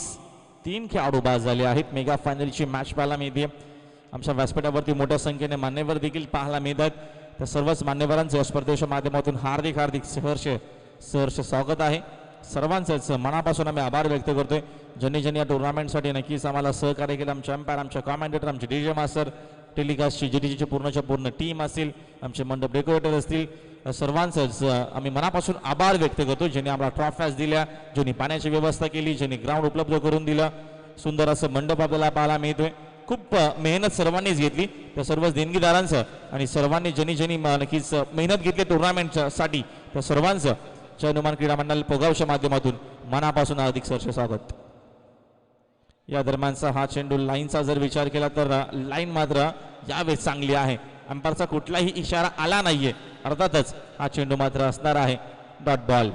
3 खेळाडू बाद झाले आहेत. मेगा फायनलची मॅच पाहायला मिळते. आमच्या व्यासपीठावरती मोठ्या संख्येने मान्यवर देखील पाहायला मिळतात. तर सर्वच मान्यवरांचे या स्पर्धेच्या माध्यमातून हार्दिक सहर्ष स्वागत आहे. सर्वांचंच मनापासून आम्ही आभार व्यक्त करतोय, ज्यांनी ज्यांनी या टुर्नामेंटसाठी नक्कीच आम्हाला सहकार्य केलं. आमचे अंपायर, आमचे कॉमेंटेटर, आमचे डीजे मास्टर, टेलिकास्टची जीडीजीची पूर्णच्या पूर्ण टीम असेल, आमचे मंडप डेकोरेटर असतील, सर्वांचंच आम्ही मनापासून आभार व्यक्त करतो, ज्यांनी आम्हाला ट्रॉफ्याज दिल्या, ज्यांनी पाण्याची व्यवस्था केली, ज्यांनी ग्राउंड उपलब्ध करून दिलं, सुंदर असं मंडप आपल्याला पाहायला मिळतोय. खूप मेहनत सर्वांनीच घेतली, त्या सर्व देणगीदारांचं आणि सर्वांनी ज्यांनी नक्कीच मेहनत घेतली टुर्नामेंटसाठी त्या सर्वांचं जय हनुमान क्रीडा मंडळ पोगावच्या माध्यमातून मनापासून हार्दिक सरचे स्वागत. या दरम्यानचा हा चेंडू लाईनचा जर विचार केला तर लाईन मात्र यावेळेस चांगली आहे. अंपायरचा कुठलाही इशारा आला नाहीये, अर्थातच हा चेंडू मात्र असणार आहे डॉट बॉल.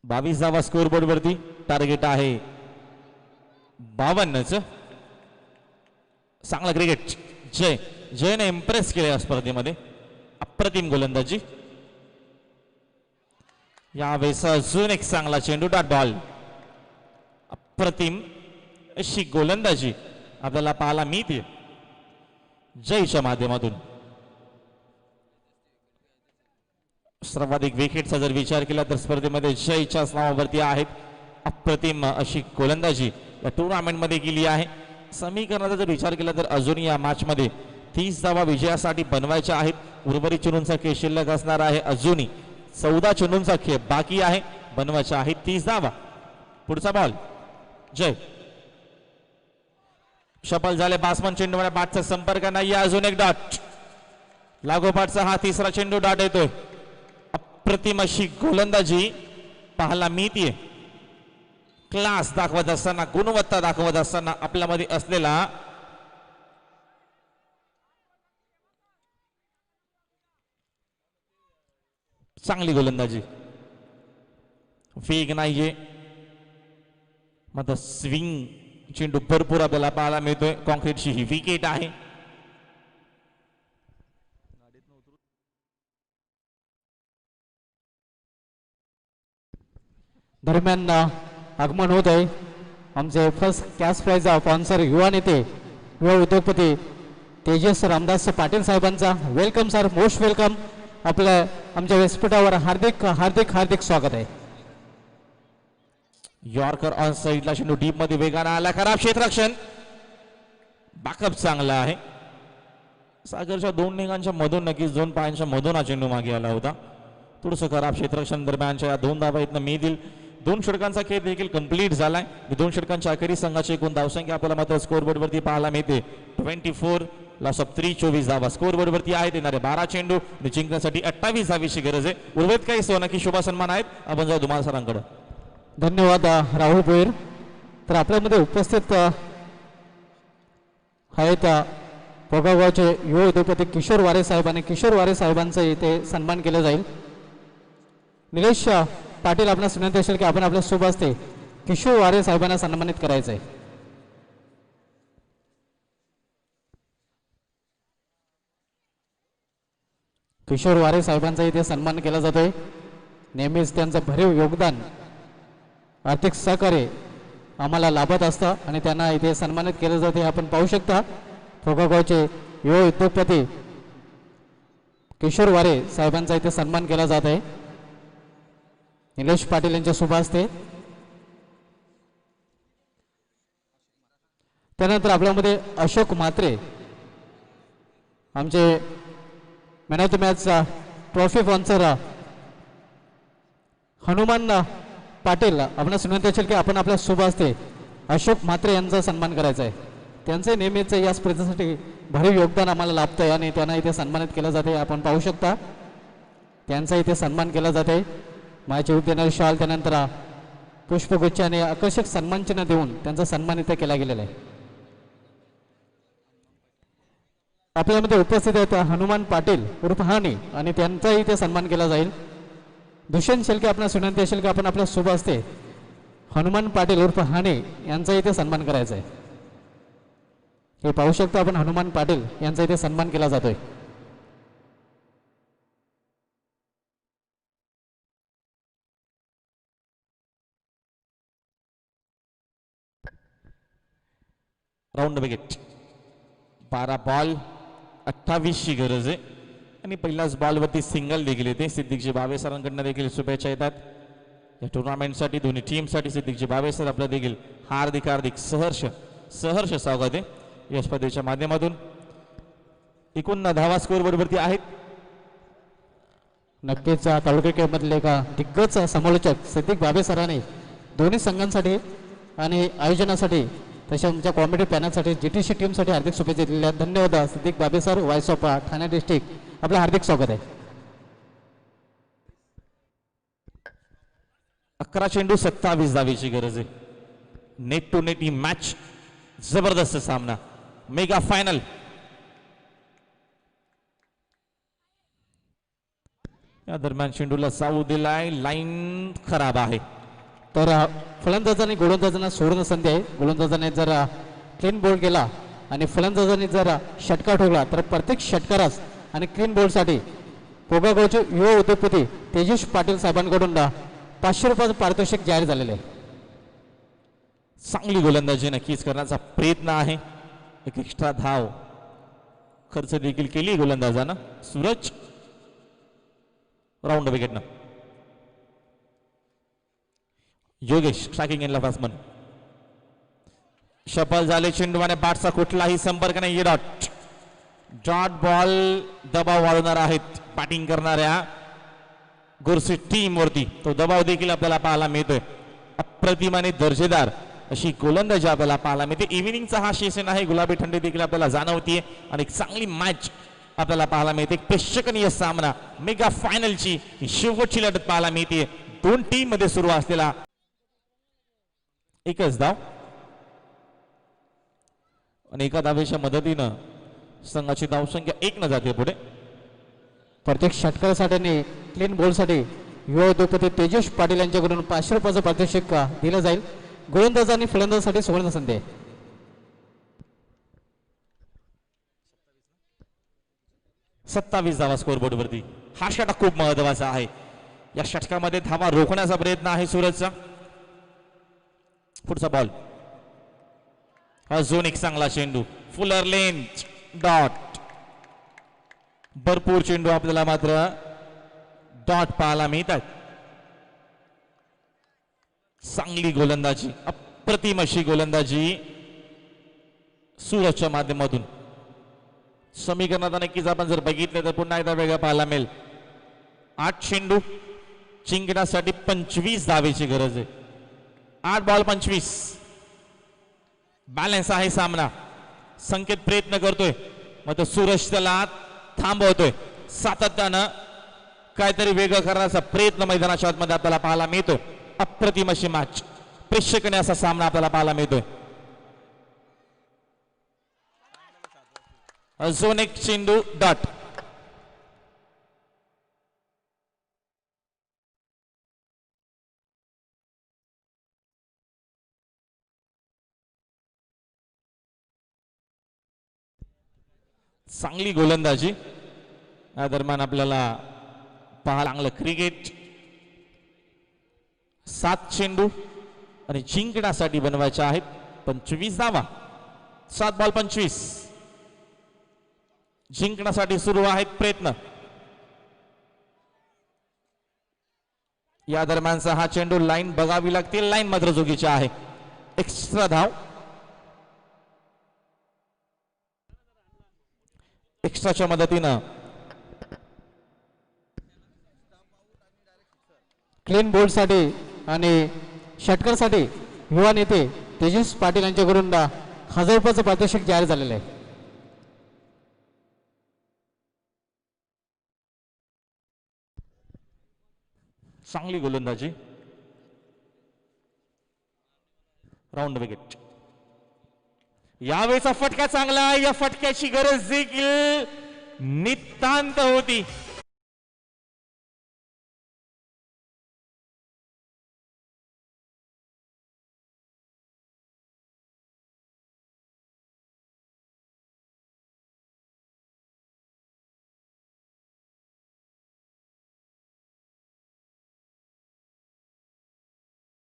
22 धावा स्कोर बोर्ड वरती, टार्गेट आहे 52च. चांगला क्रिकेट, जयने इम्प्रेस केले या स्पर्धेमध्ये, अप्रतिम गोलंदाजी. यावेळेस अजून एक चांगला चेंडू, डॉट बॉल. अप्रतिम अशी गोलंदाजी आपल्याला पाहायला मिळते जयच्या माध्यमातून. सर्वाधिक विकेटचा जर विचार केला तर स्पर्धेमध्ये जयच्याच नावावरती आहेत. अप्रतिम अशी गोलंदाजी या टुर्नामेंटमध्ये केली आहे. समीकरणाचा जर विचार केला तर अजून या मॅचमध्ये 30 धावा विजयासाठी बनवायच्या आहेत. उर्वरित चेंडूंचा खेळ शिल्लक असणार आहे. अजूनही 14 चेंडूंचा खेळ बाकी आहे, बनवायच्या आहेत 30 धावा. पुढचा बॉल जय. शफल झाले बासमन चेंडूमध्ये, बॅटचा संपर्क नाही, अजून एक डॉट. लागोपाठचा हा तिसरा चेंडू डॉट येतोय. अप्रतिम अशी गोलंदाजी पाहायला मिळते. क्लास दाखवत असताना, गुणवत्ता दाखवत असताना आपल्यामध्ये असलेला चांगली गोलंदाजी. वेग नाहीये मात्र स्विंग चेंडू भरपूर आपल्याला पाहायला मिळतोय. कॉन्क्रीटची ही विकेट आहे. दरम्यान आगमन होत आहे आमचे फर्स्ट कॅश प्राइज स्पॉन्सर युवा नेते, युवा उद्योगपती तेजस रामदास पाटील साहेबांचा. Welcome sir, most welcome. आपल्या आमच्या व्यासपीठावर हार्दिक हार्दिक हार्दिक स्वागत आहे. यॉर्कर ऑन साइडला चेंडू डीप मध्ये वेगाने आला, खराब क्षेत्ररक्षण. बॅकअप चांगला आहे. सागरच्या 2 निघांच्या मधून, नक्कीच 2 पायांच्या मधून हा चेंडू मागे आला होता. थोडंसं खराब क्षेत्ररक्षण दरम्यानच्या या 2 धावा इथनं मिळतील. 2 षटकांचा खेळ देखील कंप्लीट झालाय. 2 षटकांच्या अखेरीस संघाची एकूण धावसंख्या आपल्याला मात्र स्कोरबोर्ड वरती पाहायला मिळते 24, लॉस ऑफ 3, 24 धावा स्कोरबोर्ड वरती आहेत. येणारे 12 चेंडू जिंकण्यासाठी 28 धावीची गरज आहे. उर्वरित काही सोनाकी शुभ सन्मान आहेत. आपण जाऊ धुमाल सरांकडे. धन्यवाद राहुल भोईर. तर आपल्यामध्ये उपस्थित आहेत पोगावचे युवा उद्योगपती किशोर वारे साहेब, आणि किशोर वारे साहेबांचा इथे सन्मान केला जाईल. निलेश पाटील आपणास विनंती असेल की आपण आपल्या शुभ हस्ते किशोर वारे साहेबांना सन्मानित करायचं आहे. किशोर वारे साहेबांचा इथे सन्मान केला जातोय. नेहमीच त्यांचं भरीव योगदान, आर्थिक सहकार्य आम्हाला लाभत असतं आणि त्यांना इथे सन्मानित केलं जाते. आपण पाहू शकता फोगागावचे युवा उद्योगपती किशोर वारे साहेबांचा इथे सन्मान केला जात आहे निलेश पाटील यांच्या शुभ हस्ते. त्यानंतर आपल्यामध्ये अशोक म्हात्रे, आमचे man of the match trophy sponsor Hanuman Patil, आपणास विनंती असेल की आपण आपल्या शुभ हस्ते अशोक म्हात्रे यांचा सन्मान करायचा आहे. त्यांचे नेहमीच या स्पर्धेसाठी भरीव योगदान आम्हाला लाभतं आहे आणि त्यांना इथे सन्मानित केलं जाते. आपण पाहू शकता त्यांचा इथे सन्मान केला जाते. माझ्या देणारी शाल, त्यानंतर पुष्पगुच्छ आणि आकर्षक सन्मानचिन्ह देऊन त्यांचा सन्मान इथे केला गेलेला आहे. आपल्यामध्ये उपस्थित आहेत हनुमान पाटील उर्फ हानी, आणि त्यांचाही इथे सन्मान केला जाईल. दुष्यंत शेलके, आपणास विनंती असेल की आपण आपल्या शुभ हस्ते हनुमान पाटील उर्फ हाने यांचा इथे सन्मान करायचा आहे. हे पाहू शकता आपण हनुमान पाटील यांचा इथे सन्मान केला जातोय. Round wicket. 12 बॉल 28 ची गरज आहे. आणि पहिल्याच बॉलवरती सिंगल देखील येते. सिद्दीकजी बावे सरांकडनं देखील शुभेच्छा येतात या टुर्नामेंटसाठी. दोन्ही टीमसाठी सिद्दीकजी बावे सर आपलं देखील हार्दिक हार्दिक सहर्ष स्वागत आहे या स्पर्धेच्या माध्यमातून. एकूण धावा स्कोर बरोबरती आहेत. नक्कीच तालुका क्रिकेटमधले का दिग्गज समालोचक सिद्दीक बाबे सरांनी दोन्ही संघांसाठी आणि आयोजनासाठी तशा आमच्या कॉमेडी पॅनलसाठी GTC टीमसाठी हार्दिक शुभेच्छा दिलेल्या. धन्यवाद सिद्दीक बाबे sir, voice of Thane district, आपलं हार्दिक स्वागत आहे. 11 चेंडू 27 धावेची गरज आहे. नेट टू नेट ही मॅच जबरदस्त सामना, मेगा फायनल. या दरम्यान चेंडूला साऊ दिलाय, लाईन खराब आहे. तर फलंदाजांनी गोलंदाजांना सोडून संधी आहे. गोलंदाजाने जर क्लीन बोल्ड केला आणि फलंदाजांनी जर षटकार ठोकला तर प्रत्येक षटकारास आणि क्लीन बोल्डसाठी पोगागोचे युवा उद्योगपती तेजस पाटील साहेबांकडून 500 रुपयाचं पारितोषिक जाहीर झालेलं आहे. चांगली गोलंदाजी नक्कीच करण्याचा प्रयत्न आहे. एक एक्स्ट्रा धाव खर्च देखील केली गोलंदाजानं. सूरज राऊंड विकेटनं. योगेश स्ट्रायकिंग एंडला बॅट्समन. शफल झाले चेंडू आणि बॅटचा कुठलाही संपर्क नाही. डॉट बॉल दबाव वाढवणार आहेत बॅटिंग करणाऱ्या गोरसे टीम वरती. तो दबाव देखील आपल्याला पाहायला मिळतोय. अप्रतिम आणि दर्जेदार अशी गोलंदाजी आपल्याला पाहायला मिळते. इव्हिनिंगचा हा सेशन आहे. गुलाबी थंडी देखील आपल्याला जाणवतीये आणि एक चांगली मॅच आपल्याला पाहायला मिळते. एक प्रेक्षणीय सामना, मेगा फायनलची शेवटची लढत पाहायला मिळते. दोन टीम मध्ये सुरू असलेला एकच धाव आणि एका धावेच्या मदतीनं संघाची धावसंख्या 1 न जाते पुढे. प्रत्येक षटकारासाठी आणि क्लीन बोलसाठी युवा उद्योगपती तेजस पाटील यांच्याकडून 500 रुपयाचं पारितोषिक दिलं जाईल. गोलंदाज आणि फलंदाजासाठी सुवर्ण संधी आहे. सत्तावीस धावा स्कोर बोर्डवरती. हा षटक खूप महत्वाचा आहे. या षटकामध्ये धावा रोखण्याचा प्रयत्न आहे सूरजचा. पुढचा बॉल. अजून एक चांगला चेंडू, फुलर लेन डॉट. भरपूर चेंडू आपल्याला मात्र डॉट पाहायला मिळतात. चांगली गोलंदाजी, अप्रतिम अशी गोलंदाजी सूरजच्या माध्यमातून. समीकरणात नक्कीच आपण जर बघितले तर पुन्हा एकदा वेगळं पाहायला मिळेल. 8 चेंडू जिंकण्यासाठी 25 धावेची गरज आहे. 8 बॉल 25. बॅलन्स आहे सामना. संकेत प्रयत्न करतोय मात्र सूरज त्याला थांबवतोय. सातत्यानं काहीतरी वेगळं करण्याचा प्रयत्न मैदानाच्या आतमध्ये आपल्याला पाहायला मिळतोय. अप्रतिम अशी मॅच, प्रेक्षणीय असा सामना आपल्याला पाहायला मिळतोय. अजून एक चेंडू डॉट. चांगली गोलंदाजी या दरम्यान आपल्याला पाहायला चांगलं क्रिकेट. 7 चेंडू आणि जिंकण्यासाठी बनवायच्या आहेत 25 धावा. 7 बॉल 25. जिंकण्यासाठी सुरू आहेत प्रयत्न. या दरम्यानचा हा चेंडू लाईन बघावी लागते. लाईन मात्र चुकीची आहे. एक्स्ट्रा धाव. एक्स्ट्राच्या मदतीनं क्लीन बोल्डसाठी आणि षटकारसाठी युवा नेते तेजस पाटील यांच्याकडून 1000 रुपयाचं पारितोषिक जाहीर झालेलं आहे. चांगली गोलंदाजी. Round wicket. यावेळेचा फटका चांगला. या फटक्याची गरज देखील नितांत होती.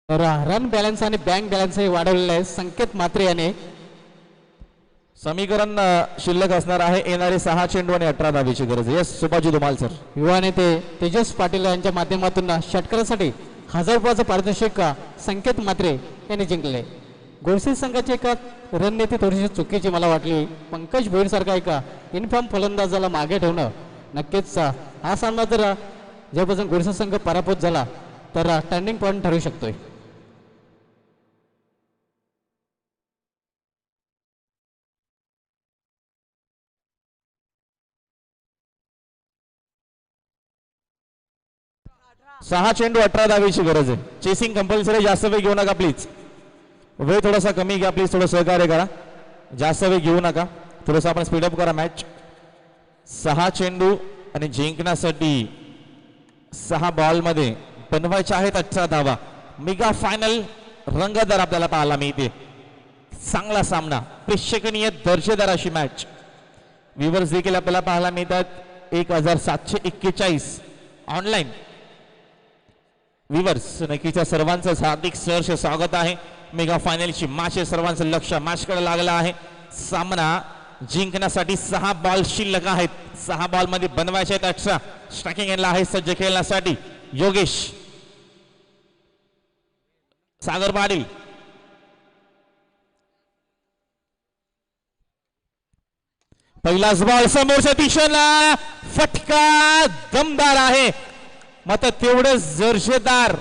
रन बॅलन्स आणि बँक बॅलन्स हे वाढवलेलं आहे. संकेत मात्रे याने समीकरण शिल्लक असणार आहे. येणारे 6 चेंडू आणि 18 धावेची गरज आहे. Yes Subhaji Dhumal sir. युवा नेते तेजस पाटील यांच्या माध्यमातून षटकारासाठी 1000 रुपयाचं पारितोषिक संकेत म्हात्रे यांनी जिंकले. गोडसे संघाची एका रणनीती थोडीशी चुकीची मला वाटली. पंकज भोईर सारखा एका इनफॉर्म फलंदाजाला मागे ठेवणं नक्कीच हा सामना जर जेव्हापासून गोडसे संघ पराभूत झाला तर टर्निंग पॉईंट ठरू शकतोय. सहा चेंडू 18 धावेची गरज आहे. Chasing compulsory. जास्त वेळ घेऊ नका प्लीज. वेळ थोडासा कमी घ्या प्लीज. थोडं सहकार्य करा. जास्त वेळ घेऊ नका. थोडंसं आपण स्पीडअप करा मॅच. 6 चेंडू आणि जिंकण्यासाठी 6 बॉलमध्ये बनवायचे आहेत 18 धावा. मेगा फायनल रंगतदार आपल्याला पाहायला मिळते. चांगला सामना, प्रेक्षणीय दर्जेदार अशी मॅच. व्ह्यूअर्स देखील आपल्याला पाहायला मिळतात 1741 ऑनलाईन व्ह्यूअर्स. नक्कीच्या सर्वांचं हार्दिक सहर्ष स्वागत आहे. मेगा फायनलची मॅच सर्वांचं लक्ष मॅचकडे लागलं आहे. सामना जिंकण्यासाठी 6 बॉल शिल्लक आहेत. 6 बॉल मध्ये बनवायचे आहेत 18. स्ट्रायकिंग एंडला आहे सज्ज खेळण्यासाठी योगेश. सागर पाटील, पहिलाच बॉल समोरच्या दिशेला फटका दमदार आहे. मात्र तेवढंच दर्जेदार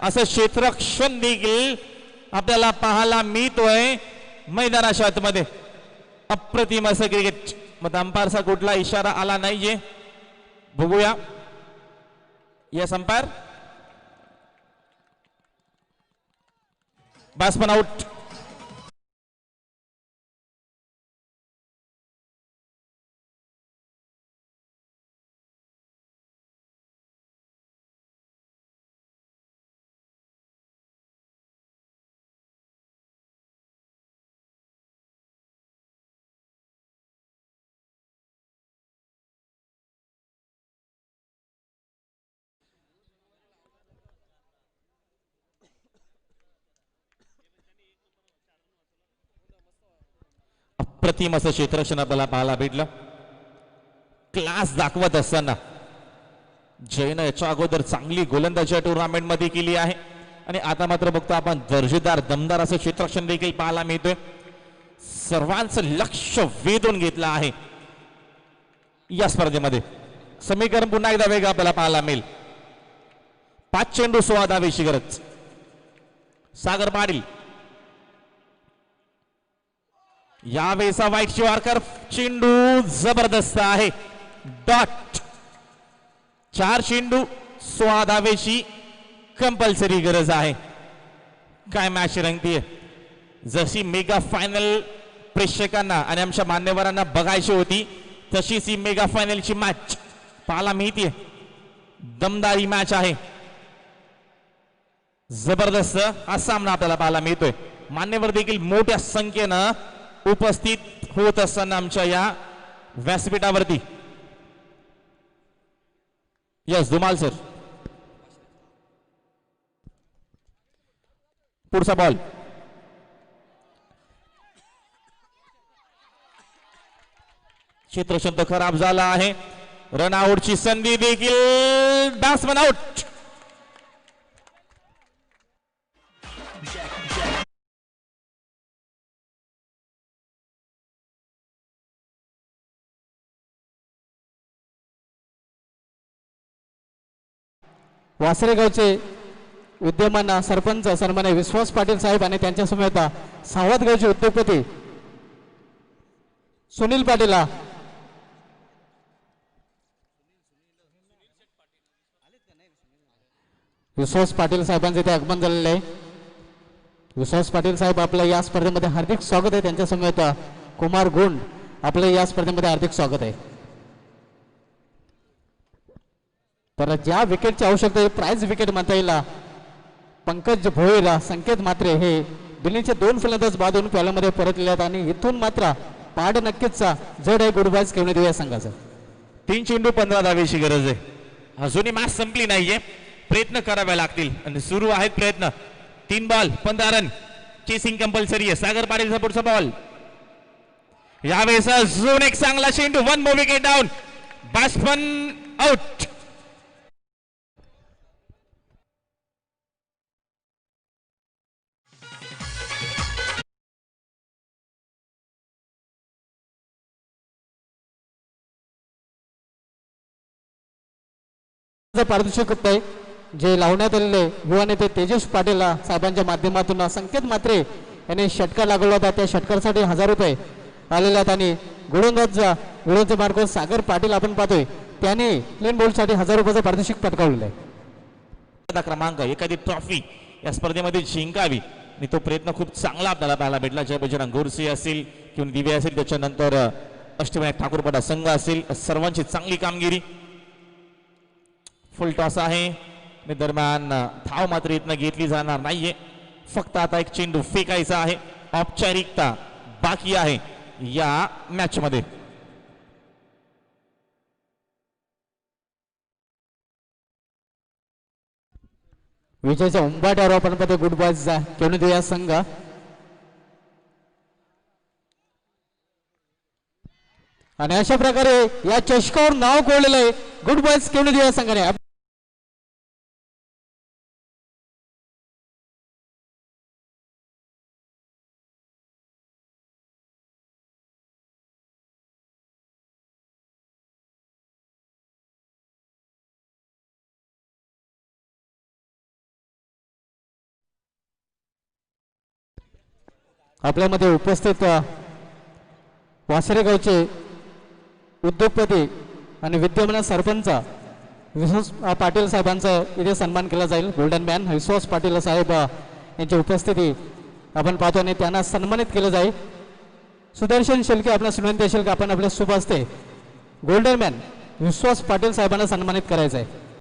असं क्षेत्ररक्षण देखील आपल्याला पाहायला मिळतोय मैदानाच्या आतमध्ये. अप्रतिम असं क्रिकेट. मग अंपायरचा कुठला इशारा आला नाहीये. बघूया. Yes umpire. Batsman out. अप्रतिम असं क्षेत्ररक्षण आपल्याला पाहायला भेटलं. क्लास दाखवत असताना जयनं याच्या अगोदर चांगली गोलंदाजी टुर्नामेंट मध्ये केली आहे आणि आता मात्र बघतो आपण दर्जेदार दमदार असं क्षेत्ररक्षण देखील पाहायला मिळतोय. सर्वांचं लक्ष वेधून घेतलं आहे या स्पर्धेमध्ये. समीकरण पुन्हा एकदा वेगळं आपल्याला पाहायला मिळेल. 5 चेंडू 16 धावेची गरज. सागर पाटील यावेळेचा वाईट शिवारकर. चेंडू जबरदस्त आहे. डॉट. 4 चेंडू 16 धावेची कंपल्सरी गरज आहे. काय मॅच रंगतीये. जशी मेगा फायनल प्रेक्षकांना आणि आमच्या मान्यवरांना बघायची होती तशीच ही मेगा फायनलची मॅच पाहायला मिळते. दमदारी मॅच आहे. जबरदस्त हा सामना आपल्याला पाहायला मिळतोय. मान्यवर देखील मोठ्या संख्येनं उपस्थित होत असताना आमच्या या व्यासपीठावरती. Yes Dhumal sir. पुढचा बॉल. क्षेत्रक्षण तर खराब झाला आहे. रन आउटची संधी देखील. Batsman out. वासरेगावचे विद्यमान सरपंच सन्मान्य विश्वास पाटील साहेब आणि त्यांच्या समेत सावतगावचे उद्योगपती सुनील पाटील. विश्वास पाटील साहेबांचे इथे आगमन झालेले आहे. विश्वास पाटील साहेब आपलं या स्पर्धेमध्ये हार्दिक स्वागत आहे. त्यांच्या समेत कुमार गुंड आपलं या स्पर्धेमध्ये हार्दिक स्वागत आहे. तर ज्या विकेटची आवश्यकता आहे प्राइज विकेट म्हणता येईल. पंकज भोईर संकेत म्हात्रे हे दिल्लीचे 2 फलंदाज बाद होऊन प्याल्यामध्ये परतले आहेत आणि इथून मात्र पाड नक्कीच जड आहे गुडबाज घेऊन देऊया संघाचं. 3 चेंडू 15 धावेची गरज आहे. अजूनही मॅच संपली नाहीये. प्रयत्न करावे लागतील आणि सुरू आहेत प्रयत्न. 3 बॉल 15 रन. चेसिंग कंपल्सरी आहे. सागर पाटीलचा पुढचा बॉल. यावेळेस अजून एक चांगला चेंडू, one more wicket down, batsman out. पारितोषिक आहे जे लावण्यात आलेले युवा नेते तेजस पाटील साहेबांच्या माध्यमातून संकेत मात्रे यांनी षटकार लागवला होता. त्या षटकारासाठी 1000 रुपये आलेले आहेत आणि गोलंदाजचे मार्ग सागर पाटील आपण पाहतोय त्यांनी क्लीन बोल्डसाठी 1000 रुपयाचं पारितोषिक पटकावलेलं आहे. क्रमांक एखादी ट्रॉफी या स्पर्धेमध्ये जिंकावी आणि तो प्रयत्न खूप चांगला आपल्याला पाहायला भेटला. जय बजरंग गोरसे असेल किंवा दिवे असेल, त्याच्यानंतर अष्टविनायक ठाकूरपडा संघ असेल, सर्वांची चांगली कामगिरी. फुल टॉस आहे दरम्यान धाव मात्र इथनं घेतली जाणार नाहीये. फक्त आता एक चेंडू फेकायचा आहे. औपचारिकता बाकी आहे या मॅच मध्ये. विजयच्या उंबाट्यावर आपण पाहतो गुड बॉयज खेळून देऊया संघ आणि अशा प्रकारे या चषकावर नाव कोरलेलं आहे गुड बॉयज खेळून देऊया संघाने. आपल्यामध्ये उपस्थित वासरे गावचे उद्योगपती आणि विद्यमान सरपंच विश्वास पाटील साहेबांचा इथे सन्मान केला जाईल. गोल्डन मॅन विश्वास पाटील साहेब यांची उपस्थिती आपण पाहतो आणि त्यांना सन्मानित केलं जाईल. सुदर्शन शेळके आपल्याला विनंती असेल की आपण आपल्या शुभ हस्ते गोल्डन मॅन विश्वास पाटील साहेबांना सन्मानित करायचं आहे.